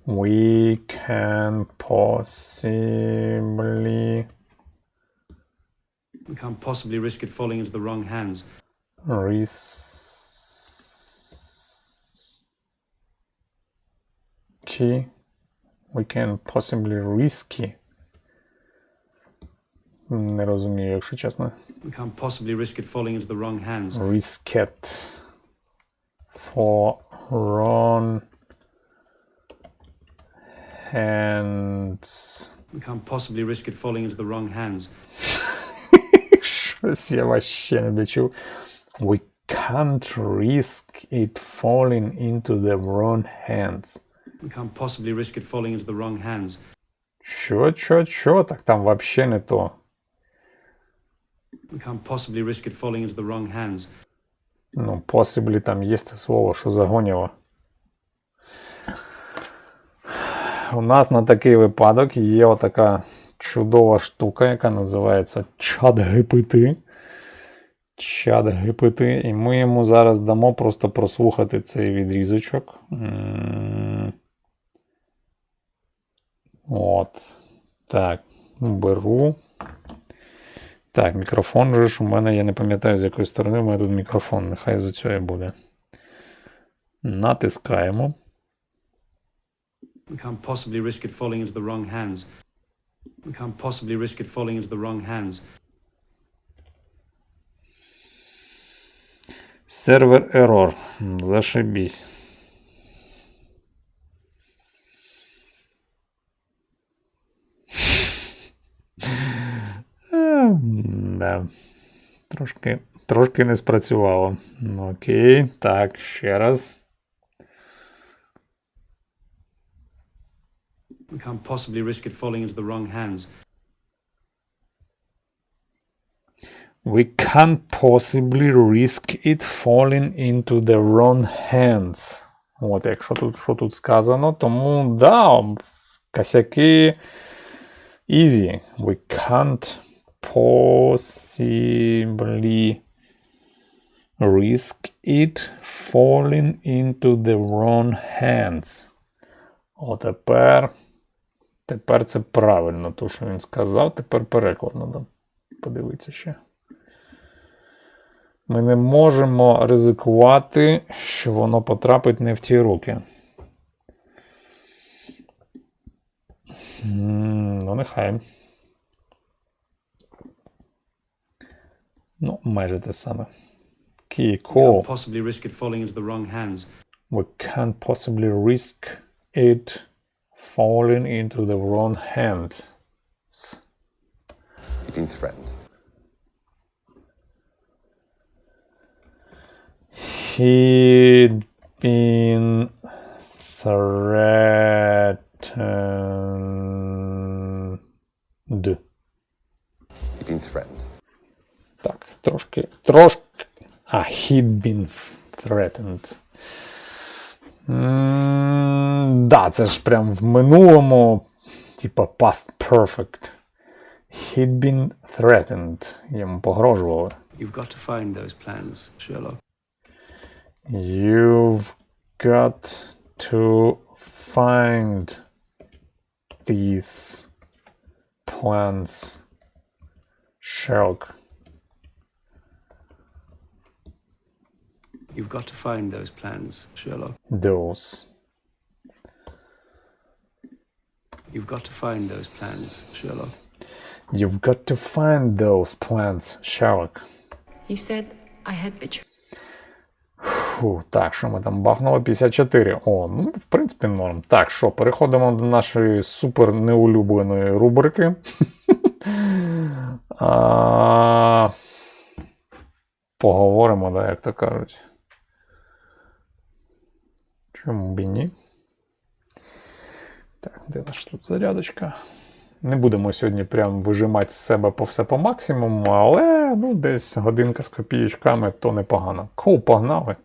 We can possibly risk it falling into the wrong hands. We can possibly risky. Не розумію, якщо чесно. We can't possibly risk it falling into the wrong hands. Risk it for wrong hands. We can't possibly risk it falling into the wrong hands. Щось я вообще не дочув. We can't risk it falling into the wrong hands. We can't possibly risk it falling into the wrong hands. Чо? Так там вообще не то. We can't possibly risk it falling into the wrong hands. Ну, possibly там є це слово, що загоняло. У нас на такий випадок є отака чудова штука, яка називається чат-GPT. Чат-GPT. І ми йому зараз дамо просто прослухати цей відрізочок. От. Так, беру. Так, мікрофон же ж у мене, я не пам'ятаю, з якої сторони у мене тут мікрофон. Нехай з оцього буде. Натискаємо. We can't possibly risk it falling into the wrong hands. We can't possibly risk it falling into the wrong hands. Сервер ерор. Зашибісь. Да. Трошки не спрацювало. Окей, так, ще раз. We can't possibly risk it falling into the wrong hands. We can't possibly risk it falling into the wrong hands. От, якщо тут, що тут сказано, тому, да, косяки easy. We can't possibly risk it falling into the wrong hands. О, тепер це правильно, то, що він сказав. Тепер переклад треба подивитися ще. Ми не можемо ризикувати, що воно потрапить не в ті руки. Ну, нехай. Ну, майже те саме. Key, cool. We can't possibly risk it falling into the wrong hands. We can't possibly risk it falling into the wrong hands. You've been threatened. He'd been threatened. You've been threatened. Так, трошки. He'd been threatened. Да, це ж прям в минулому, типа past perfect. He'd been threatened. Йому погрожували. You've got to find those plans, Sherlock. You've got to find these plans, Sherlock. You've got to find those plans, Sherlock. Those. You've got to find those plans, Sherlock. You've got to find those plans, Sherlock. He said I had betrayed. Фу, так, що ми там бахнули? 54. О, ну, в принципі, норм. Так, що, переходимо до нашої супер неулюбленої рубрики. Поговоримо, да, як то кажуть. Чому б і ні? Так, де наш тут зарядочка? Не будемо сьогодні прям вижимати з себе все по максимуму, але, ну, десь годинка з копієчками, то непогано. Кул, погнали.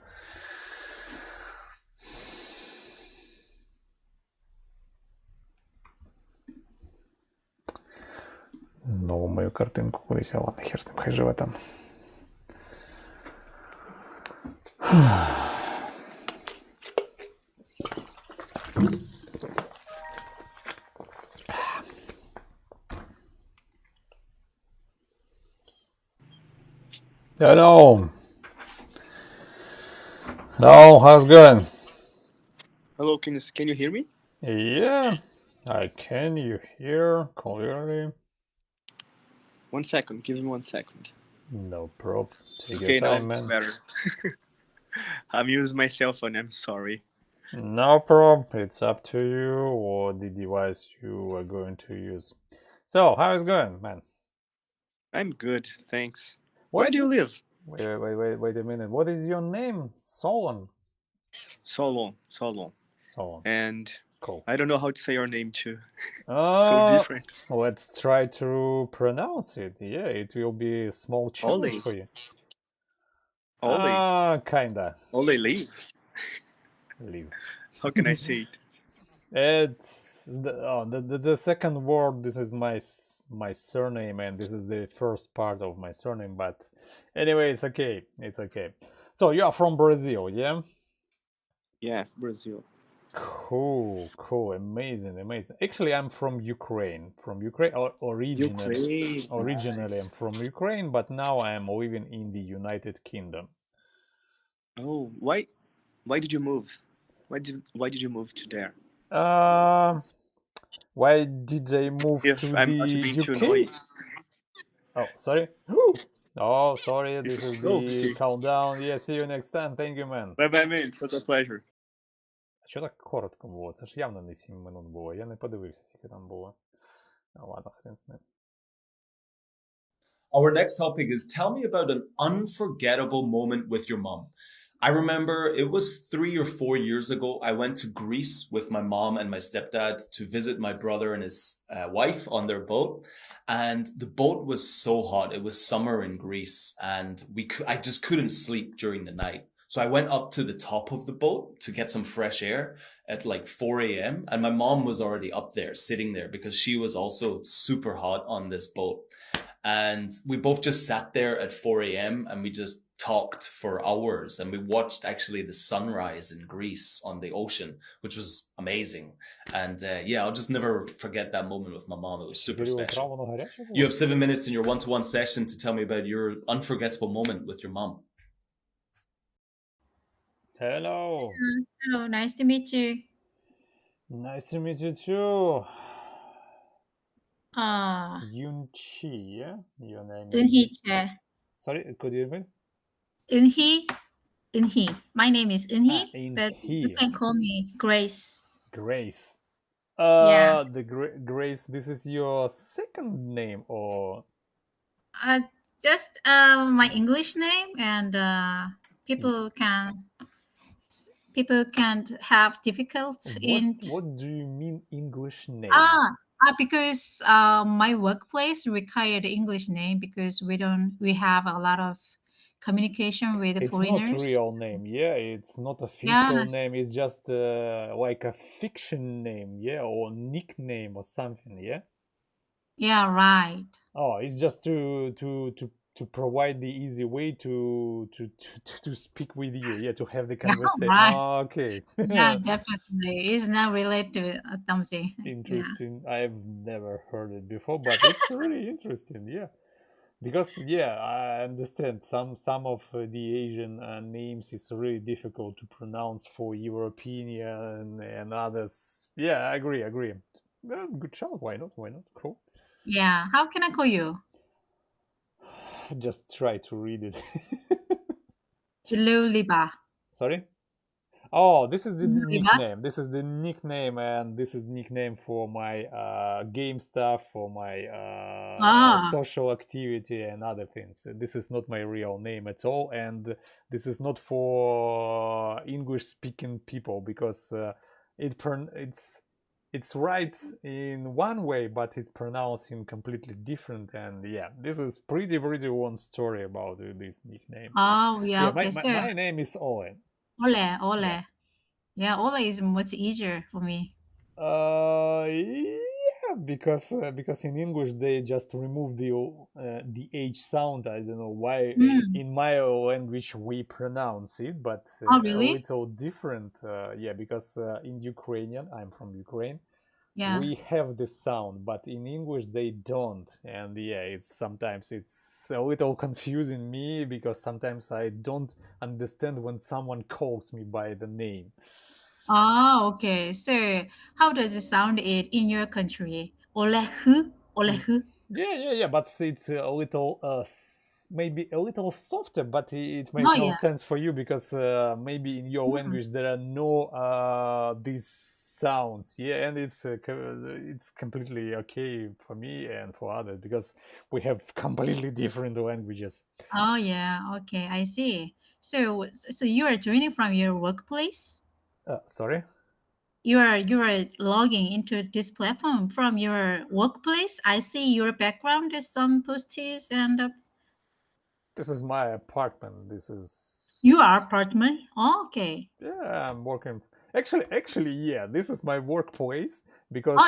Знову мою картинку кудись, а ладно, хер з ним, хай живе там. Hello. Hello, how's it going? Hello, can you hear me? Yeah, I can. You hear clearly? 1 second, give me 1 second. No problem. Take Okay, your time, now it's man. better. I'm using my cell phone, I'm sorry. No problem. It's up to you or the device you are going to use. So, how is it going, man? I'm good, thanks. What Where do you live? Wait a minute. What is your name? Solon? Solon. Solon. And cool. I don't know how to say your name too. So different. Let's try to pronounce it. Yeah, it will be a small challenge Ole. for you. Ole. Kinda. Ole, leave. Leave. How can I say it? It's the second word. This is my surname, and this is the first part of my surname. But anyway, it's okay. It's okay. So you are from Brazil, yeah? Yeah, Brazil. Cool, amazing. Actually, I'm from Ukraine. Originally, nice. I'm from Ukraine, but now I am living in the United Kingdom. Oh, why Why did you move? Why did you move to there? Why did I move If to I'm the not being too UK? noisy. Oh, sorry. Oh, sorry. This is the okay. countdown. Yeah, see you next time. Thank you, man. Bye bye, man. It was a pleasure. А що так коротко було? Це ж явно не 7 минут було. Я не подивився, скільки там було. Ну ладно, хрен з ним. Our next topic is tell me about an unforgettable moment with your mom. I remember it was 3 or 4 years ago. I went to Greece with my mom and my stepdad to visit my brother and his wife on their boat. And the boat was so hot. It was summer in Greece and I just couldn't sleep during the night. So I went up to the top of the boat to get some fresh air at like 4 a.m. And my mom was already up there, sitting there because she was also super hot on this boat. And we both just sat there at 4 a.m. and we just talked for hours. And we watched actually the sunrise in Greece on the ocean, which was amazing. And yeah, I'll just never forget that moment with my mom. It was super special. You have 7 minutes in your one-to-one session to tell me about your unforgettable moment with your mom. Hello. Hello, nice to meet you. Nice to meet you too. Yunchi, yeah? Your name Unhi. Sorry, could you repeat? Unhi. My name is Unhi, but you can call me Grace. Grace. Yeah. The Grace, this is your second name or? Just my English name, and people can't have difficulty in. What do you mean English name? Because my workplace required English name because we have a lot of communication with the foreigners. It's not real name, yeah. It's not official name. It's just like a fiction name, yeah, or nickname or something, yeah. Yeah, right. Oh, it's just to provide the easy way to speak with you, yeah, to have the conversation. Right. Oh, okay. Yeah, definitely. It's not related to something. Interesting. Yeah. I've never heard it before, but it's really interesting, yeah. Because yeah, I understand some of the Asian names is really difficult to pronounce for European and others. Yeah, I agree. Good job. Why not? Cool. Yeah. How can I call you? Just try to read it. Liba. Sorry? Oh, this is the nickname. This is the nickname, and this is the nickname for my game stuff, for my social activity and other things. This is not my real name at all, and this is not for English-speaking people because it's right in one way, but it's pronounced in completely different. And yeah, this is pretty one story about this nickname. Oh yeah, okay. My name is Ole. Ole. Yeah, Ole is much easier for me. Yeah, because in English they just remove the H sound. I don't know why in my language we pronounce it, but really? a little different. Yeah, because in Ukrainian, I'm from Ukraine. Yeah. We have this sound, but in English they don't. And yeah, sometimes it's a little confusing me because sometimes I don't understand when someone calls me by the name. Oh, okay. So how does it sound in your country? Olehu? Yeah, but it's a little maybe a little softer, but it makes no sense for you because maybe in your language there are no these sounds, yeah, and it's completely okay for me and for others because we have completely different languages. Oh yeah, okay, I see. So you are joining from your workplace? Sorry? You are logging into this platform from your workplace. I see your background is some posters and this is my apartment. This is your apartment. Oh, okay. Yeah, I'm working. Actually, yeah, this is my workplace because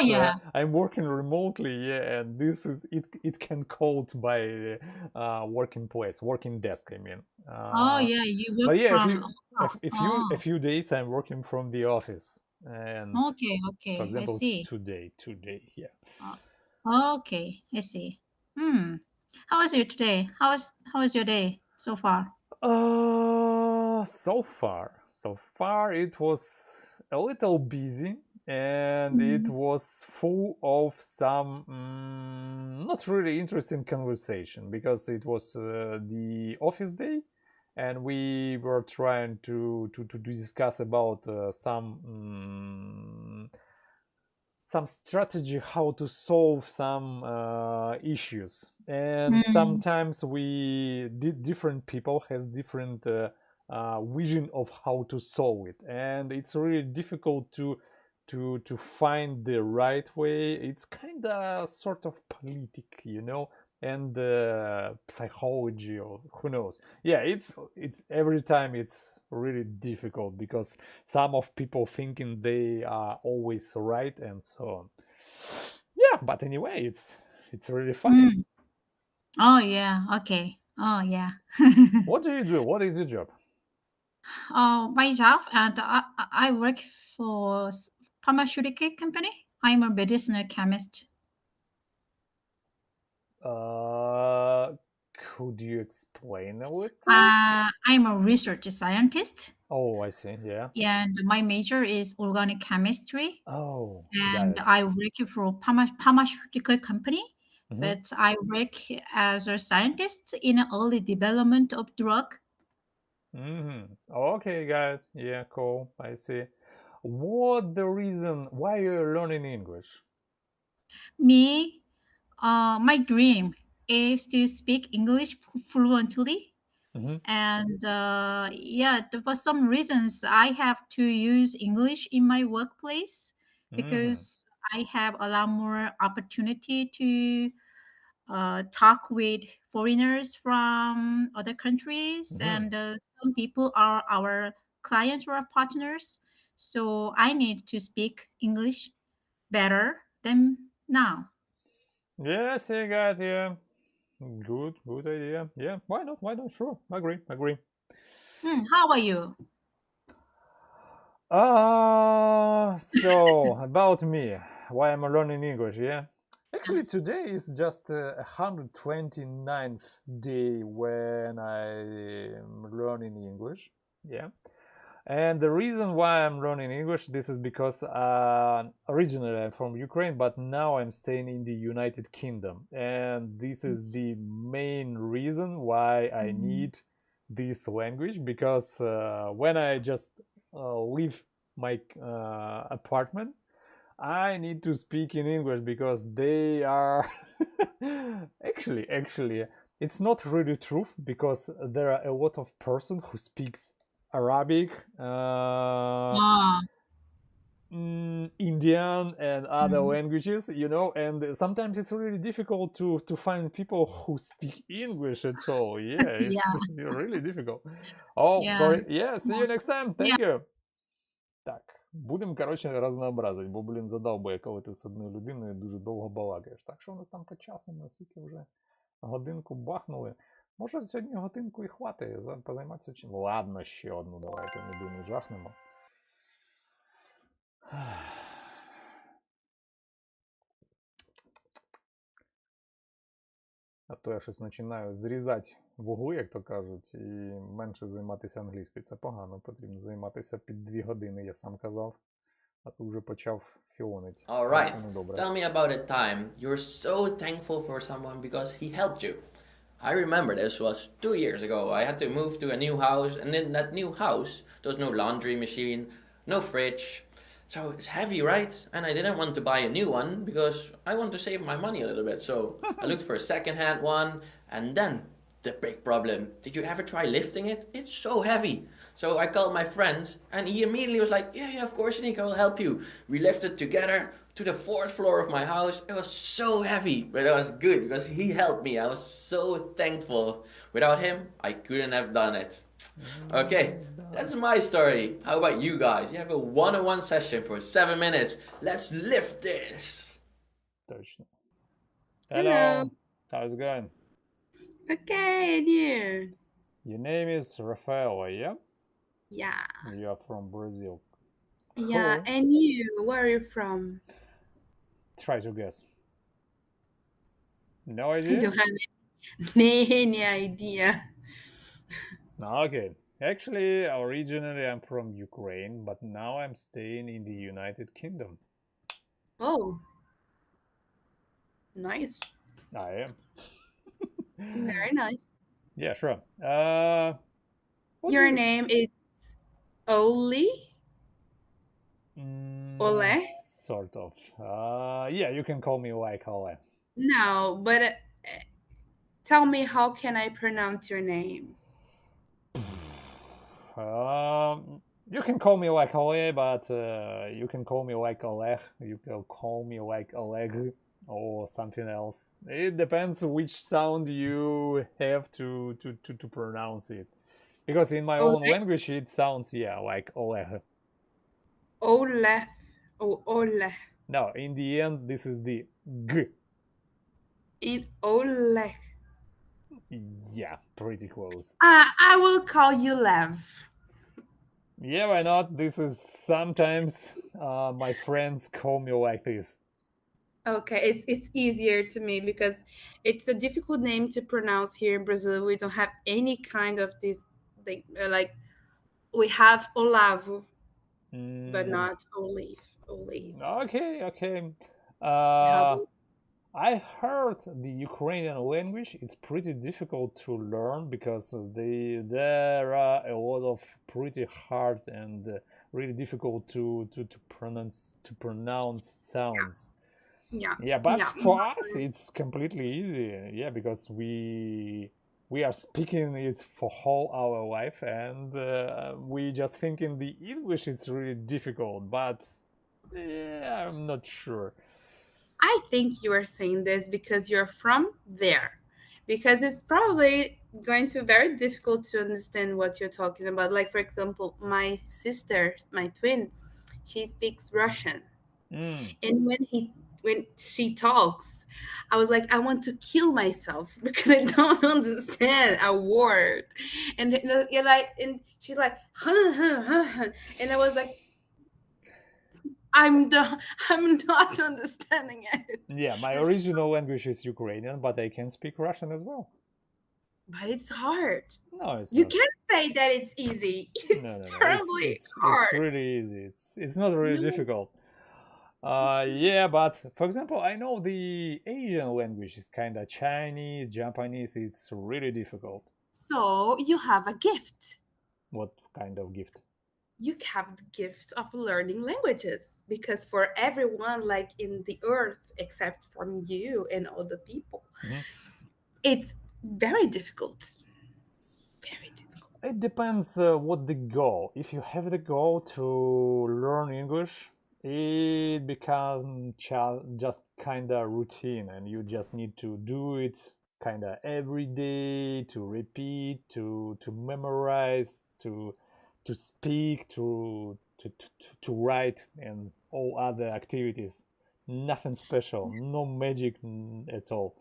I'm working remotely. Yeah, and this is it can called by working desk. I mean. Oh yeah, you work from. A few days I'm working from the office. And okay. For example, I see. Today, yeah. Okay, I see. How was your today? How was your day so far? So far it was a little busy, and it was full of some not really interesting conversation, because it was the office day, and we were trying to discuss about some strategy how to solve some issues, and sometimes different people has different vision of how to solve it, and it's really difficult to find the right way. It's kind of sort of politic, and psychology, or who knows. Yeah, it's every time it's really difficult, because some of people thinking they are always right, and so on. Yeah, but anyway, it's really fun. Oh, yeah. Okay. Oh, yeah. What do you do? What is your job? My job, and I work for pharmaceutical company. I'm a medicinal chemist. Could you explain a little? I'm a research scientist. Oh, I see. Yeah. And my major is organic chemistry. Oh, and I work for pharmaceutical company, but I work as a scientist in early development of drug. Okay, got it. Yeah, cool. I see. What the reason why you're learning English? Me, my dream is to speak English fluently. And yeah, for some reasons I have to use English in my workplace, because I have a lot more opportunity to talk with foreigners from other countries, and some people are our clients or partners. So I need to speak English better than now. Yes, I got yeah. Good idea. Yeah, why not? Sure, agree. How about you? So about me, why I'm learning English, yeah? Actually, today is just 129th day when I'm learning English, yeah. And the reason why I'm learning English, this is because originally I'm from Ukraine, but now I'm staying in the United Kingdom. And this is the main reason why I need this language, because when I just leave my apartment, I need to speak in English, because they are actually it's not really true, because there are a lot of person who speaks Arabic, Indian and other languages, and sometimes it's really difficult to find people who speak English at all. Yeah, it's really difficult. Sorry. Yeah, see you next time. Thank you. Так, будемо, коротше, разнообразити, бо, задовбує, коли ти з одною людиною дуже довго балакаєш. Так, що у нас там по часу? Ми всіки вже годинку бахнули. Може, сьогодні годинку і хватить позайматися чим? Ладно, ще одну давайте, не думаю, жахнемо. А то я щось починаю зрізати вугли, як то кажуть, і менше займатися англійською. Це погано, потрібно займатися під 2 години, я сам казав. А то вже почав фіонити. Alright, tell me about a time you're so thankful for someone because he helped you. I remember this was 2 years ago. I had to move to a new house, and in that new house, there was no laundry machine, no fridge. So it's heavy, right? And I didn't want to buy a new one because I want to save my money a little bit. So I looked for a second-hand one, and then the big problem. Did you ever try lifting it? It's so heavy. So I called my friends, and he immediately was like, yeah, of course, Nico, I'll help you. We lifted together to the 4th floor of my house. It was so heavy, but it was good because he helped me. I was so thankful. Without him, I couldn't have done it. Okay, that's my story. How about you guys? You have a one-on-one session for 7 minutes. Let's lift this. Точно. Hello. How's it going? Okay, and you? Your name is Rafaela, yeah? Yeah. You are from Brazil. Yeah, Cool. and you? Where are you from? Try to guess. No I idea? don't have any idea. Okay. Actually, originally I'm from Ukraine, but now I'm staying in the United Kingdom. Oh. Nice. I am. Very nice. Yeah, sure. Your name is Oli? Ole? Sort of. Yeah, you can call me like Ole. No, but tell me, how can I pronounce your name? You can call me like Ole, but you can call me like Oleg. You can call me like Oleg or something else. It depends which sound you have to pronounce it. Because in my own language, it sounds, yeah, like Oleg. Ole. Oh, Ole. No, in the end, this is the G. In Oleg. Yeah, pretty close. I will call you Lev. Yeah, why not? This is sometimes my friends call me like this. Okay, it's easier to me because it's a difficult name to pronounce here in Brazil. We don't have any kind of this thing. Like we have Olavo, but not Olive. Okay. I heard the Ukrainian language is pretty difficult to learn because there are a lot of pretty hard and really difficult to pronounce sounds. Yeah, but for us it's completely easy. Yeah, because we are speaking it for whole our life, and we just thinking the English is really difficult, but yeah, I'm not sure. I think you are saying this because you're from there, because it's probably going to be very difficult to understand what you're talking about. Like, for example, my sister, my twin, she speaks Russian. And when she talks, I was like, I want to kill myself because I don't understand a word. And you're like, and she's like, and I was like, I'm not understanding it. Yeah, my original language is Ukrainian, but I can speak Russian as well. But it's hard. No, it's you not. can't say that it's easy. It's terribly hard. It's really easy. It's not really difficult. Yeah, but for example, I know the Asian language is kind of Chinese, Japanese. It's really difficult. So you have a gift. What kind of gift? You have the gift of learning languages, because for everyone, like in the earth, except from you and other people, it's very difficult. Very difficult. It depends what the goal. If you have the goal to learn English, it becomes just kind of routine, and you just need to do it kind of every day, to repeat, to memorize, to speak, to write, and all other activities. Nothing special, no magic at all.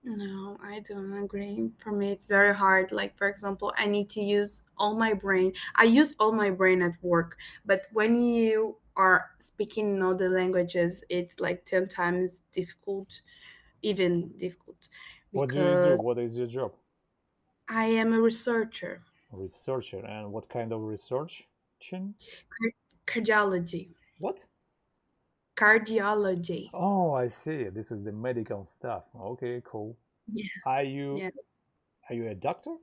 No, I don't agree. For me, it's very hard. Like, for example, I need to use all my brain. I use all my brain at work, but when you are speaking in other languages, it's like 10 times difficult, even difficult. What do you do? What is your job? I am a researcher. Researcher, and what kind of research? Cardiology. What? Cardiology. Oh, I see. This is the medical stuff. Okay, cool. Yeah. Are you a doctor?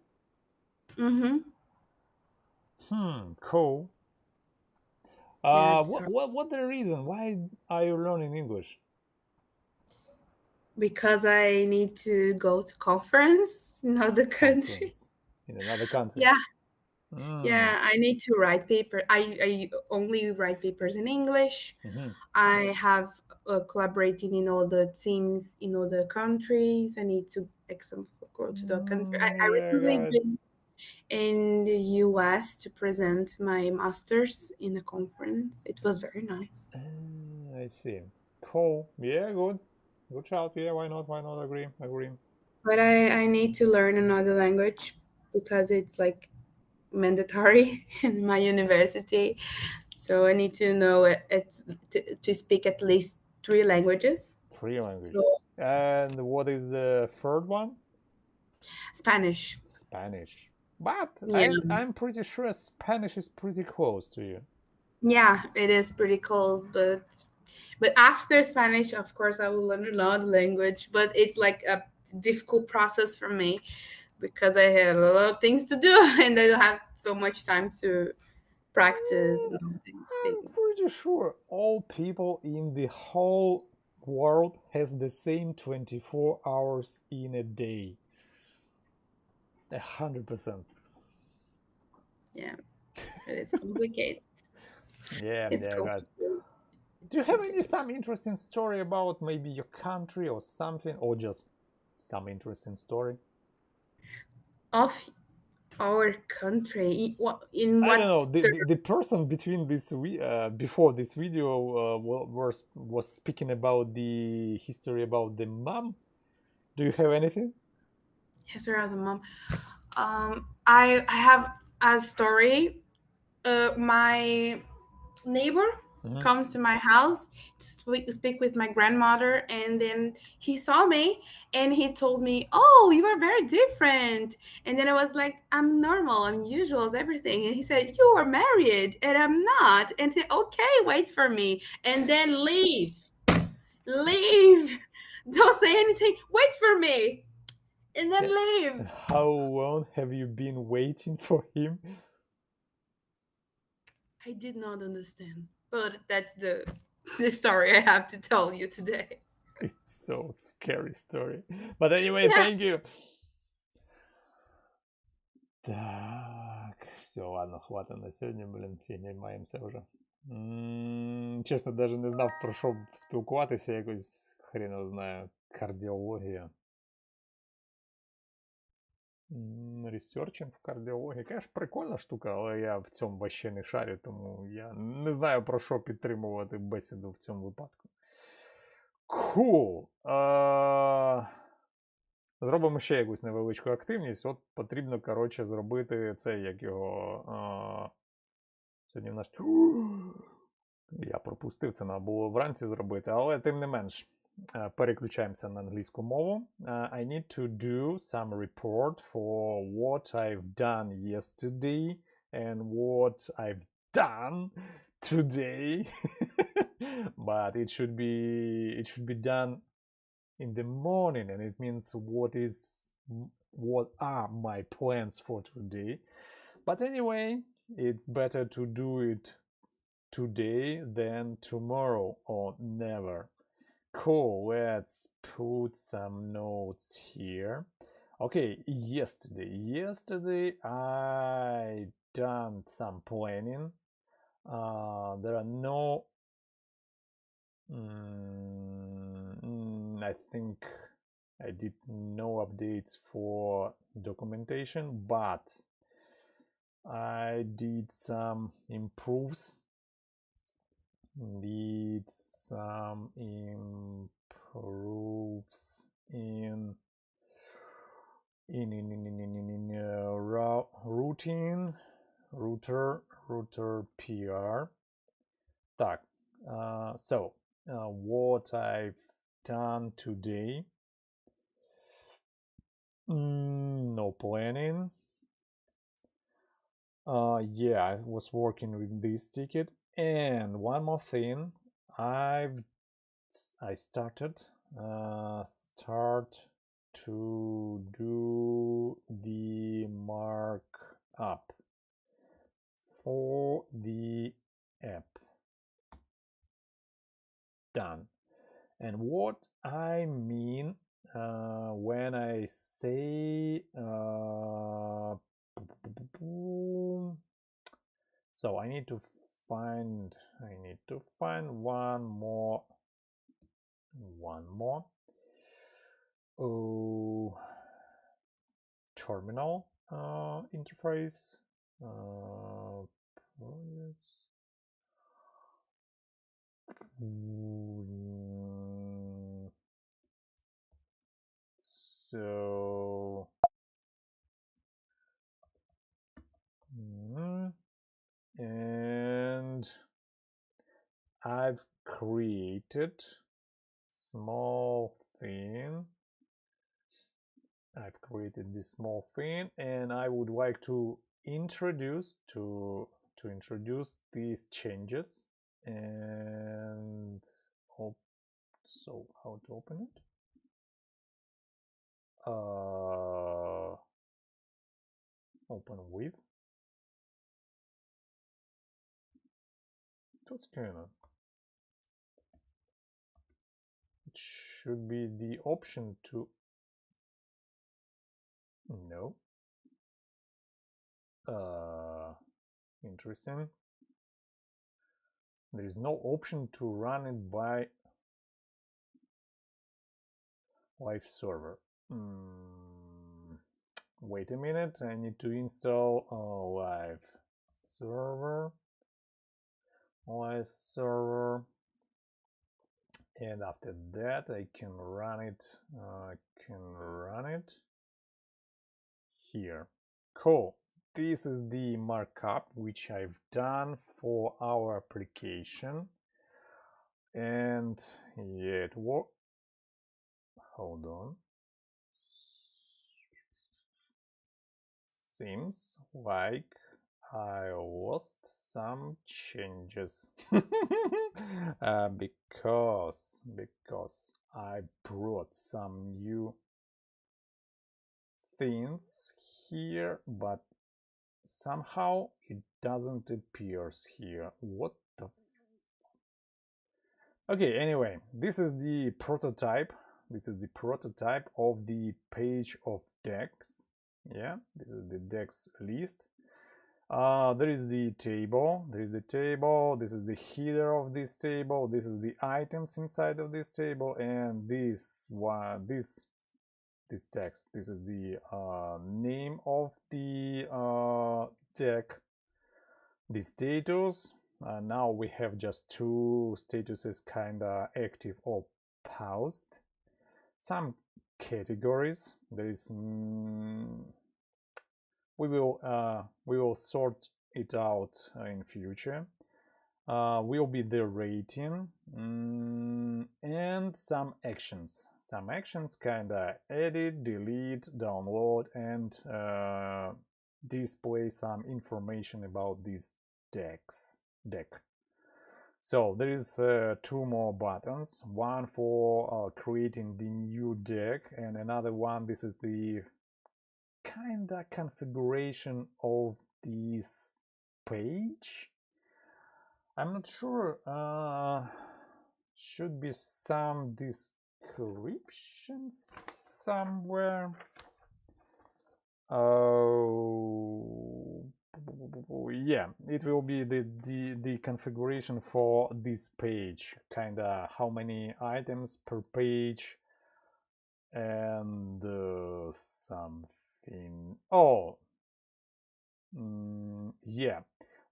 Cool. What the reason? Why are you learning English? Because I need to go to conference in other countries. In another country? Yeah. Yeah, I need to write paper. I only write papers in English. I have collaborating in all the teams in other countries. I need to go to the country. I recently been in the US to present my master's in a conference. It was very nice. I see. Cool. Yeah, good. Good shout. Yeah, why not? Why not? Agree. But I need to learn another language because it's like mandatory in my university. So I need to know to speak at least 3 languages. 3 languages. And what is the third one? Spanish. But Yeah. I'm pretty sure Spanish is pretty close to you. Yeah, it is pretty close, but after Spanish, of course, I will learn another language, but it's like a difficult process for me because I have a lot of things to do and I don't have so much time to practice. I'm pretty sure all people in the whole world has the same 24 hours in a day. 100%. Yeah, it is complicated. Yeah, It's yeah, right. complicated. Do you have some interesting story about maybe your country or something, or just some interesting story? Of our country, in what I don't know. The person between this before this video was speaking about the history about the mom. Do you have anything? history of the mom. I have a story. My neighbor comes to my house to speak with my grandmother, and then he saw me and he told me, "Oh, you are very different." And then I was like, "I'm normal, I'm usual as everything." And he said, "You are married and I'm not." And he said, "Okay, wait for me." And then leave. Don't say anything. Wait for me. And then leave. How long have you been waiting for him? I did not understand, but that's the story I have to tell you today. It's so scary story. But anyway, thank you. Так, все, ладно, хватит на сьогодні, блін, фігня, маємося вже. Чесно, навіть не знав, про що спілкуватися, якось хрін його знає, кардіологія. Ресерчинг в кардіології. Конечно, прикольна штука, але я в цьому вообще не шарю, тому я не знаю, про що підтримувати бесіду в цьому випадку. Cool. Зробимо ще якусь невеличку активність. От потрібно, коротше, зробити це, як його... Сьогодні в нас... Я пропустив, це треба було вранці зробити, але тим не менш. Переключаємося на англійську мову. I need to do some report for what I've done yesterday and what I've done today. But it should be done in the morning, and it means what are my plans for today. But anyway, it's better to do it today than tomorrow or never. Cool, let's put some notes here. Okay, yesterday I done some planning. There are no I think I did no updates for documentation, but I did some improves. In router PR. Так, so what I've done today, no planning. Yeah, I was working with this ticket. And one more thing, I started to do the markup for the app. Done. And what I mean when I say so I need to find one more terminal interface. So and I've created small thing. I've created this small thing, and I would like to introduce these changes. And so how to open it? Open with. What's going on? It should be the option to. No. Interesting. There is no option to run it by live server. Wait a minute, I need to install a live server. And after that I can run it. Here. Cool. This is the markup which I've done for our application, and yeah, it works. Hold on. Seems like I lost some changes because I brought some new things here, but somehow it doesn't appear here. What the? Okay, anyway, this is the prototype. This is the prototype of the page of decks. Yeah, this is the decks list. There is the table. There is the table. This is the header of this table. This is the items inside of this table, and this one, this text. This is the name of the deck. The status. Now we have just two statuses, kinda active or paused. Some categories. There is. We will sort it out in future. Will be the rating and some actions. Some actions kinda edit, delete, download, and display some information about this deck. So there is two more buttons. One for creating the new deck, and another one. This is the kinda configuration of this page. I'm not sure. Should be some description somewhere. Yeah, it will be the configuration for this page. Kinda how many items per page, and something. Oh, yeah,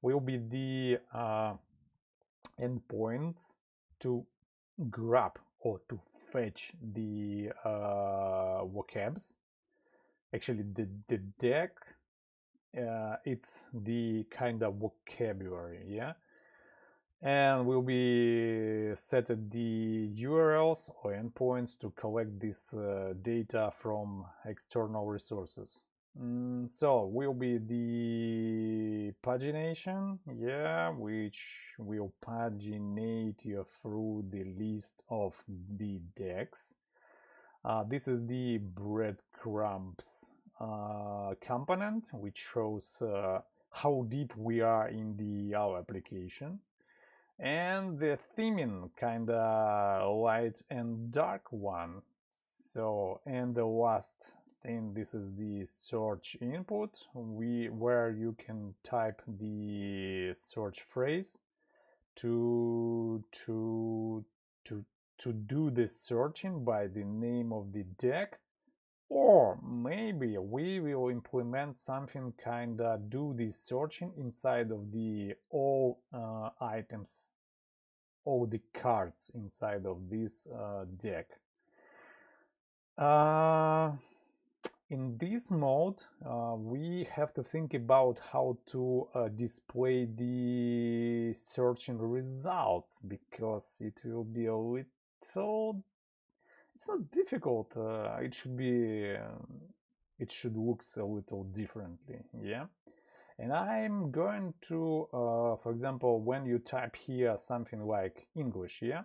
will be the endpoints to grab or to fetch the vocabs. Actually, the deck, it's the kind of vocabulary, yeah, and will be set at the URLs or endpoints to collect this data from external resources. So will be the pagination, yeah, which will paginate you through the list of the decks. This is the breadcrumbs component, which shows how deep we are in our application. And the theming, kinda light and dark one. So, and the last thing, this is the search input, where you can type the search phrase to do the searching by the name of the deck, or maybe we will implement something kinda do the searching inside of the all items, all the cards inside of this deck. In this mode, we have to think about how to display the searching results, because it will be a little. It's not difficult. It should be it should look a little differently, yeah? And I'm going to, for example, when you type here something like English, yeah,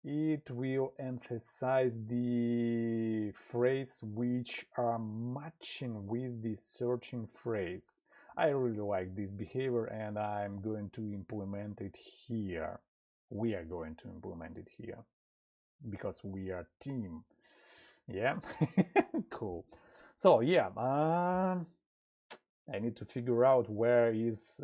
it will emphasize the phrase which are matching with the searching phrase. I really like this behavior and I'm going to implement it here. We are going to implement it here because we are team. Yeah, cool. So yeah, I need to figure out where is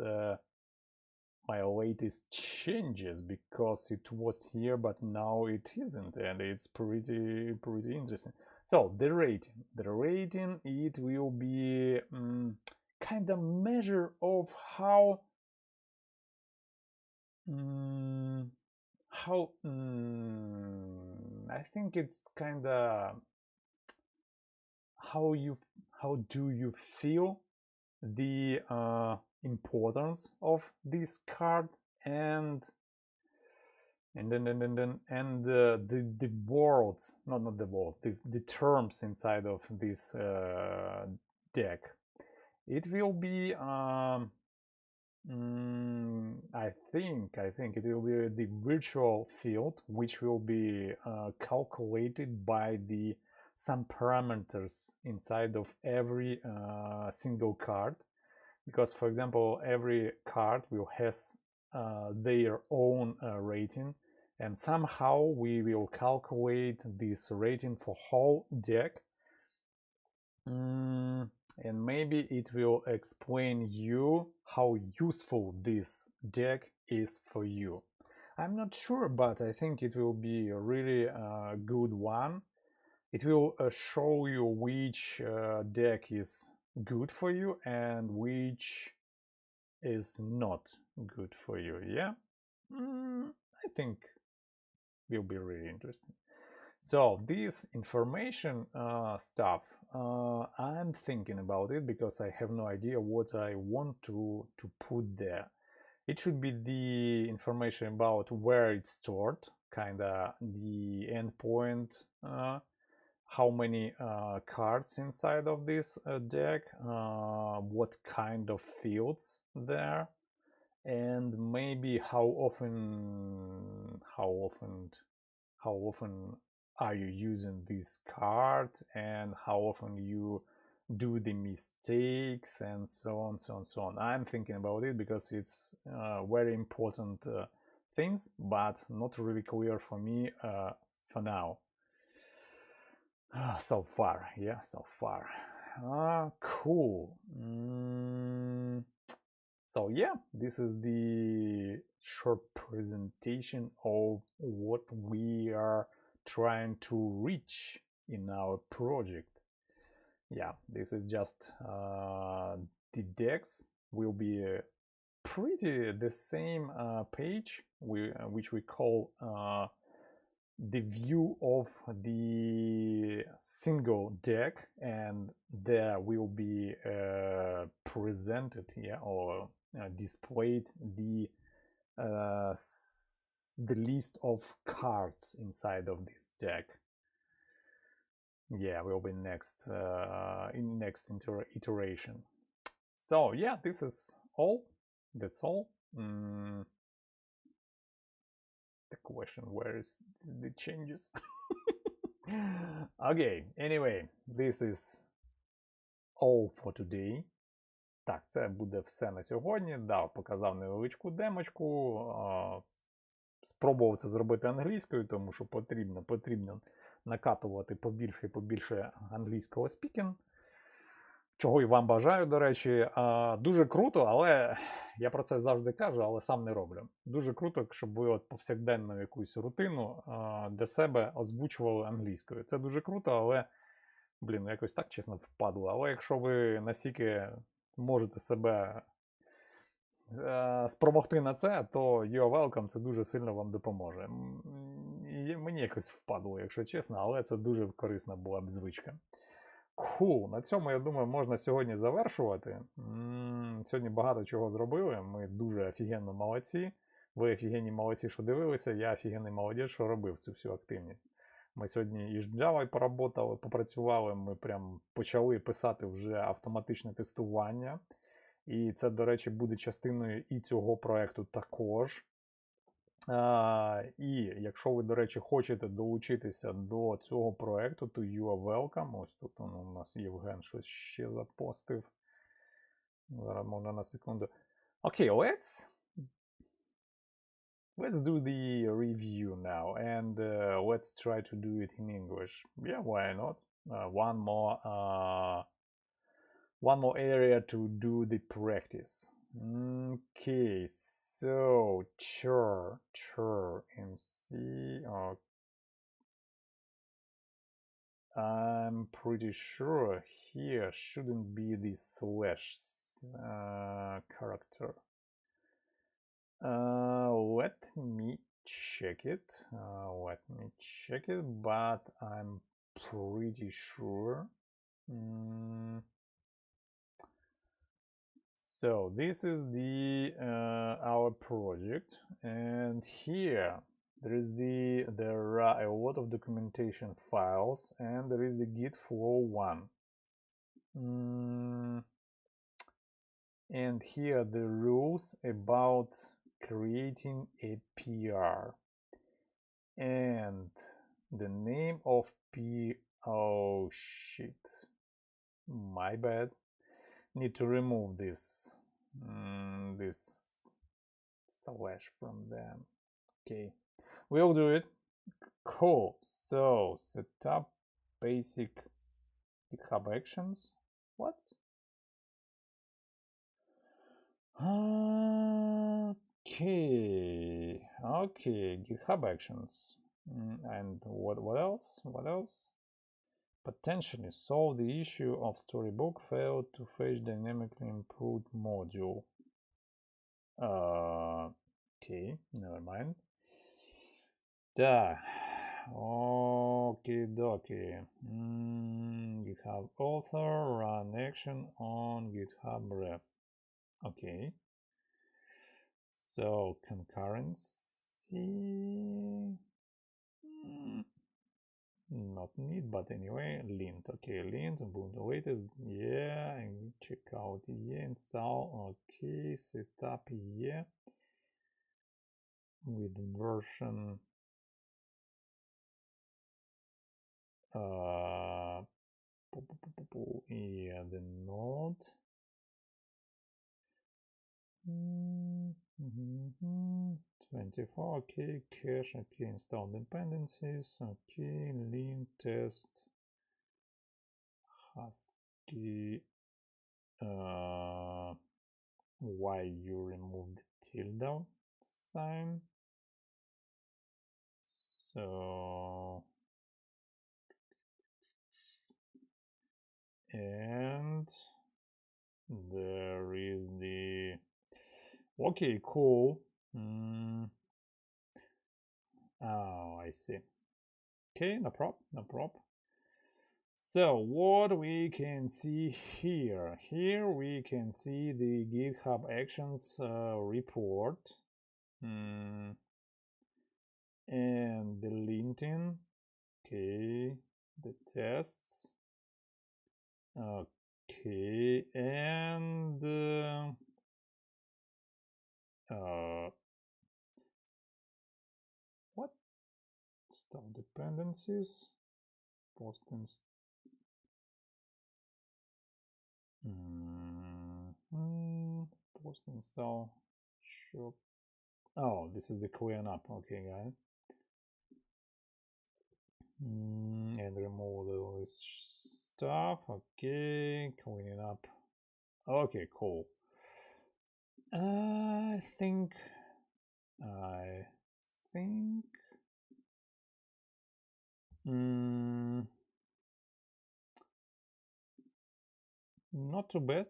my latest changes, because it was here but now it isn't, and it's pretty interesting. So the rating, it will be kind of measure of how I think it's kind of how do you feel the importance of this card, and the words, not the words, the terms inside of this deck. It will be I think it will be the virtual field, which will be calculated by the some parameters inside of every single card, because for example every card will has their own rating, and somehow we will calculate this rating for whole deck. And maybe it will explain you how useful this deck is for you. I'm not sure, but I think it will be a really good one. It will show you which deck is good for you and which is not good for you, yeah? I think will be really interesting. So this information stuff, I'm thinking about it because I have no idea what I want to put there. It should be the information about where it's stored, kinda the endpoint, how many cards inside of this deck, what kind of fields there, and maybe how often are you using this card, and how often you do the mistakes, and so on, so on, so on. I'm thinking about it because it's very important things, but not really clear for me for now. So far, yeah, so far. Cool. So yeah, this is the short presentation of what we are trying to reach in our project. Yeah, this is just the decks will be pretty the same page, which we call the view of the single deck, and there will be presented here, or displayed the list of cards inside of this deck. Yeah, will be next in next iteration. So yeah, this is all. That's all. The question, where is the changes? Okay, anyway, this is all for today. Так, це буде все на сьогодні. Да, показав невеличку демочку. Спробував це зробити англійською, тому що потрібно накатувати побільше англійського спікінг. Чого і вам бажаю, до речі. Дуже круто, але я про це завжди кажу, але сам не роблю. Дуже круто, щоб ви от повсякденну якусь рутину для себе озвучували англійською. Це дуже круто, але, блін, якось так, чесно, впадло. Але якщо ви настільки можете себе спромогти на це, то you're welcome, це дуже сильно вам допоможе. І мені якось впадло, якщо чесно, але це дуже корисна була б звичка. На цьому, я думаю, можна сьогодні завершувати. Сьогодні багато чого зробили, ми дуже офігенно молодці. Ви офігенні молодці, що дивилися, я офігенний молодець, що робив цю всю активність. Ми сьогодні і з Java поработали, попрацювали, ми прям почали писати вже автоматичне тестування. І це, до речі, буде частиною і цього проєкту також. І якщо ви, до речі, хочете долучитися до цього проєкту, то you are welcome. Ось тут у нас Євген щось ще запостив. Зараз можна на секунду. Окей, let's do the review now, and let's try to do it in English. Yeah, why not? One more area to do the practice. Okay, so MC. I'm pretty sure here shouldn't be the slash character. Let me check it. But I'm pretty sure. So this is our project, and here there are a lot of documentation files, and there is the git flow one. And here the rules about creating a PR, and the name of oh shit, my bad. Need to remove this slash from them. Okay, we'll do it. Cool. So set up basic GitHub actions. What? Okay, GitHub actions. And what else? Potentially solve the issue of storybook failed to fetch dynamically improved module. Okay, never mind. Okay, dokie. GitHub author, run action on GitHub ref. Okay. So concurrency. Not need, but anyway, lint. Okay, lint, Ubuntu latest, yeah, and check out, yeah, install, okay, setup, yeah, with version, yeah, the node, 24, okay, cache, okay, install dependencies, okay, lint test, husky, why you removed the tilde sign, so, and there is the, okay, cool. Oh, I see. Okay, no prob. So what we can see here we can see the GitHub Actions report, and the linting, okay, the tests, okay, and what? Stop dependencies, post post install shop. Oh, this is the clean up. Okay, guys. And remove all this stuff. Okay, cleaning up. Okay, cool. I think not too bad.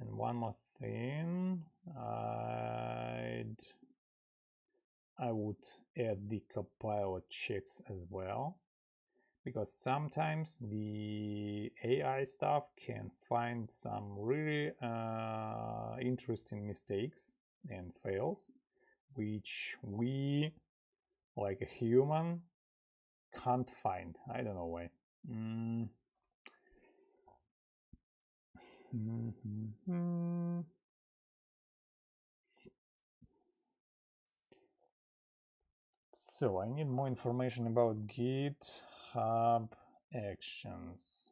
And one more thing, I would add the compiler checks as well, because sometimes the AI stuff can find some really interesting mistakes and fails, which we like a human can't find. I don't know why. So I need more information about GitHub Actions.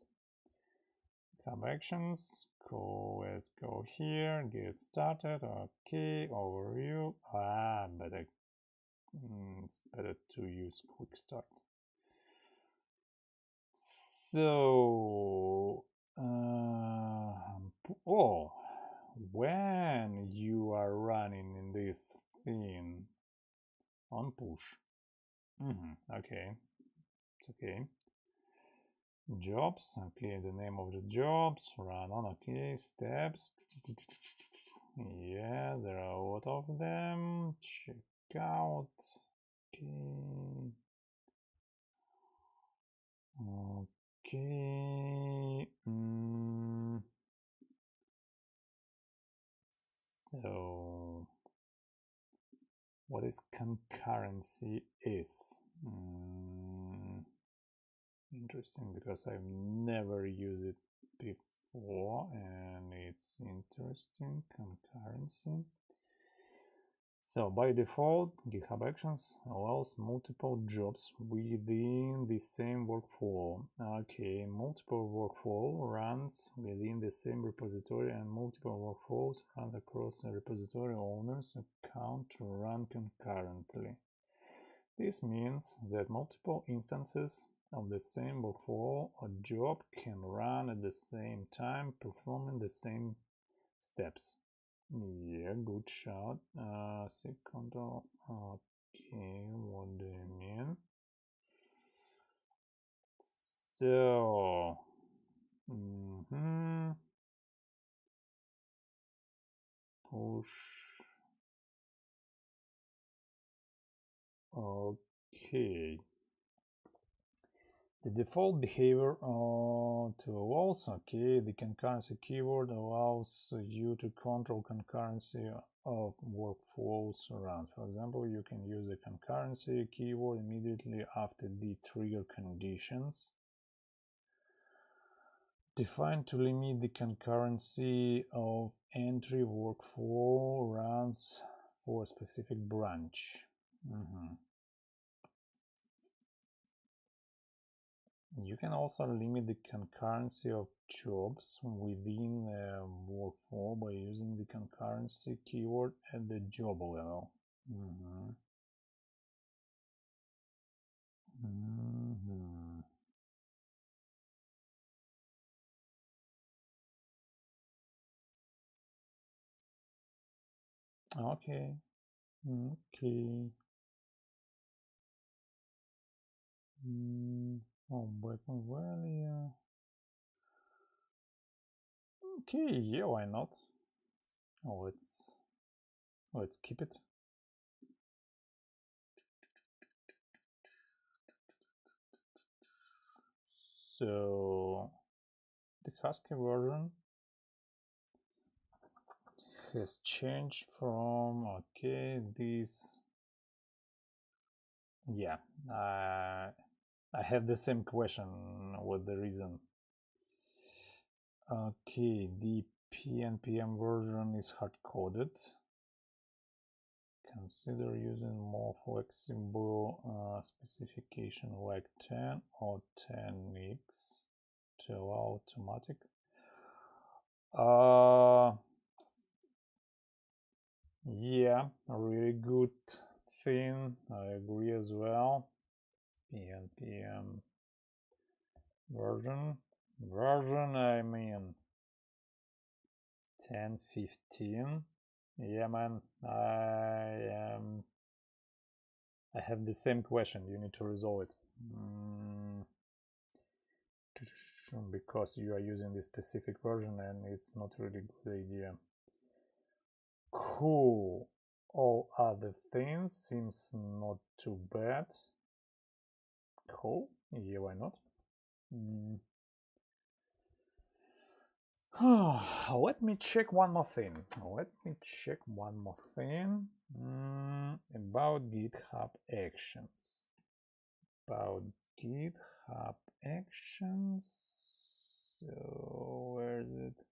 GitHub Actions. Cool. Let's go here. Get started. Okay. Overview. But it's better to use quick start. So, when you are running in this thing on push. Okay, it's okay. Jobs, okay, the name of the jobs, run on, okay, steps. Yeah, there are a lot of them. Check out. Okay. Okay. So, what is concurrency is? Interesting, because I've never used it before, and it's interesting. Concurrency. So by default, GitHub Actions allows multiple jobs within the same workflow. Okay, multiple workflow runs within the same repository, and multiple workflows run across a repository owner's account to run concurrently. This means that multiple instances of the same workflow or job can run at the same time, performing the same steps. Yeah, good shot. Second, okay, what do you mean? So, push. Okay. The default behavior to allows, okay, the concurrency keyword allows you to control concurrency of workflows around. For example, you can use the concurrency keyword immediately after the trigger conditions defined to limit the concurrency of entry workflow runs for a specific branch. You can also limit the concurrency of jobs within a workflow by using the concurrency keyword at the job level. Okay. Okay. Button value. Okay, yeah, why not? Let's keep it. So the Husky version has changed from, okay, this. Yeah, I have the same question. What the reason? Okay, the PNPM version is hard-coded. Consider using more flexible specification like 10 or 10x to allow automatic. Yeah, a really good thing. I agree as well. PNPM version, I mean 10.15. Yeah, man, I have the same question. You need to resolve it because you are using this specific version and it's not really good idea. Cool. All other things seems not too bad. Cool. Yeah, why not? Let me check one more thing. About GitHub Actions. So, where is it?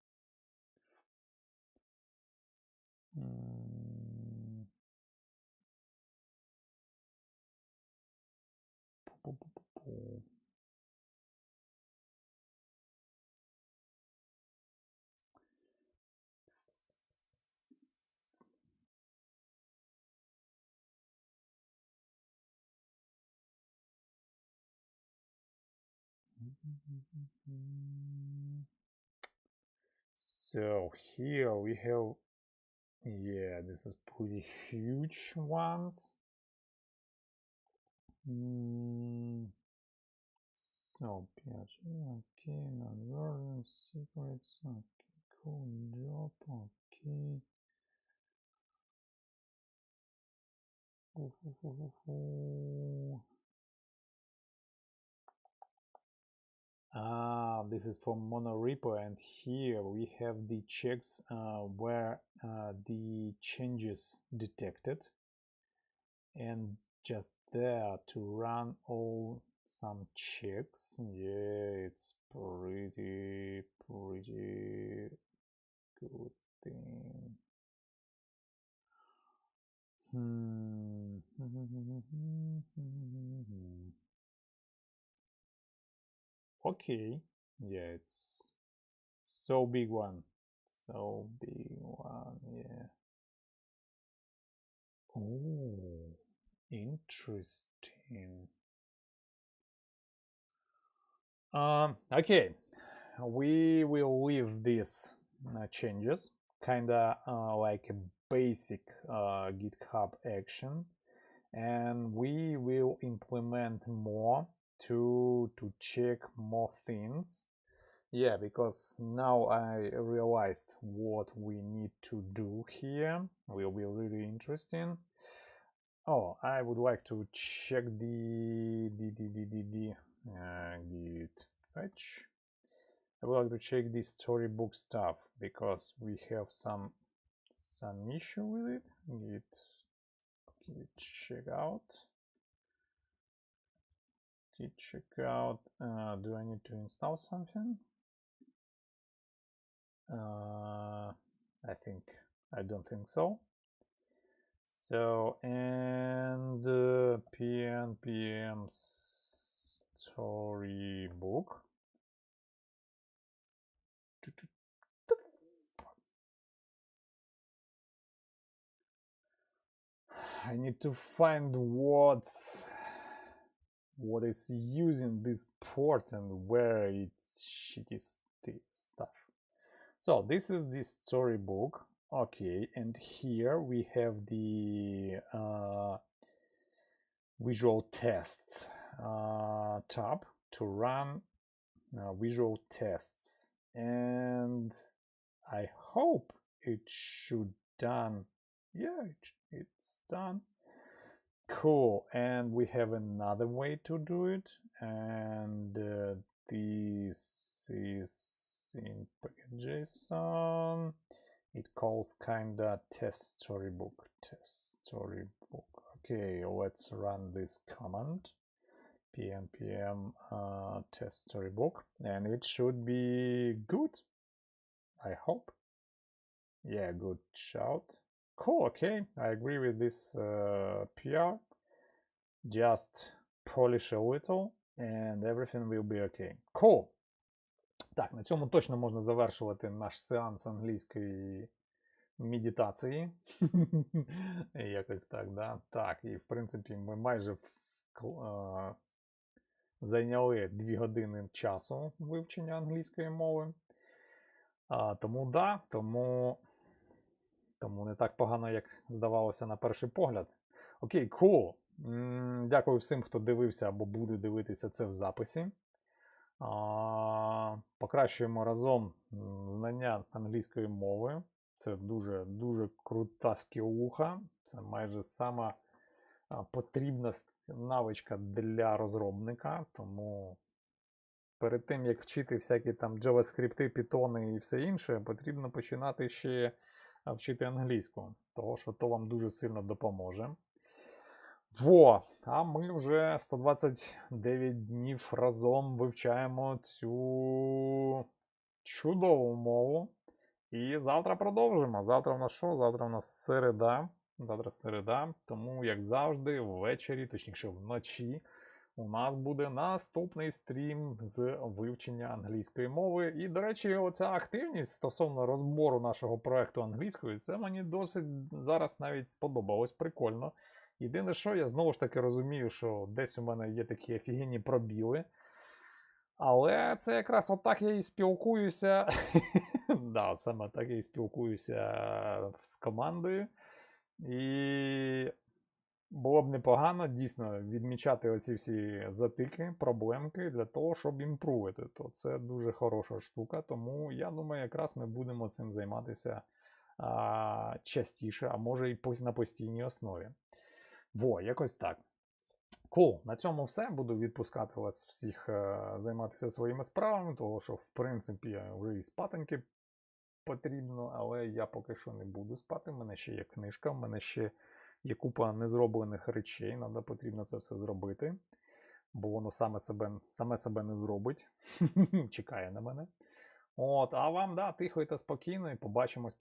So here we have, yeah, this is pretty huge ones. So, okay, non-version secrets, okay, cool job, okay. This is from monorepo, and here we have the checks where the changes detected, and just there to run all some checks. Yeah, it's pretty good thing. Okay, yeah, it's so big one, yeah. Oh, interesting. Okay, we will leave these changes, kinda like a basic GitHub action, and we will implement more to check more things. Yeah, because now I realized what we need to do here. Will be really interesting. Oh, I would like to check the git fetch. I would like to check the storybook stuff because we have some issue with it. Git check out. Do I need to install something? I don't think so. So, and pnpm storybook. I need to find what is using this port and where it's shitty stuff. So this is the storybook. Okay, and here we have the visual tests tab to run visual tests, and I hope it should done. Yeah, it's done. Cool. And we have another way to do it, and this is in JSON. It calls kinda test storybook. Okay, let's run this command pnpm test storybook, and it should be good, I hope. Yeah, good shout. Cool. Okay, I agree with this PR. Just polish a little and everything will be okay. Cool. Так, на цьому точно можна завершувати наш сеанс англійської медитації. Якось так, да? Так, і в принципі ми майже зайняли 2 години часу вивчення англійської мови. Тому да, тому не так погано, як здавалося на перший погляд. Окей, cool. Дякую всім, хто дивився або буде дивитися це в записі. Покращуємо разом знання англійської мови. Це дуже крута скілуха. Це майже сама потрібна навичка для розробника. Тому перед тим, як вчити всякі там JavaScript, Python і все інше, потрібно починати ще вчити англійську, тому що то вам дуже сильно допоможе. А ми вже 129 днів разом вивчаємо цю чудову мову. І завтра продовжимо. Завтра в нас що? Завтра в нас середа. Завтра середа, тому, як завжди, ввечері, точніше вночі, у нас буде наступний стрім з вивчення англійської мови. І, до речі, оця активність стосовно розбору нашого проекту англійської, це мені досить зараз навіть сподобалось, прикольно. Єдине, що я знову ж таки розумію, що десь у мене є такі офігенні пробіли. Але це якраз отак я і спілкуюся. Да, саме так я і спілкуюся з командою. І було б непогано дійсно відмічати оці всі затики, проблемки для того, щоб імпрувати. То це дуже хороша штука, тому я думаю, якраз ми будемо цим займатися частіше, а може і на постійній основі. Якось так. На цьому все. Буду відпускати вас всіх займатися своїми справами, тому що, в принципі, вже і спатеньки потрібно, але я поки що не буду спати. В мене ще є книжка, в мене ще є купа незроблених речей, потрібно це все зробити, бо воно саме себе не зробить. Чекає на мене. А вам, тихо та спокійно, і побачимось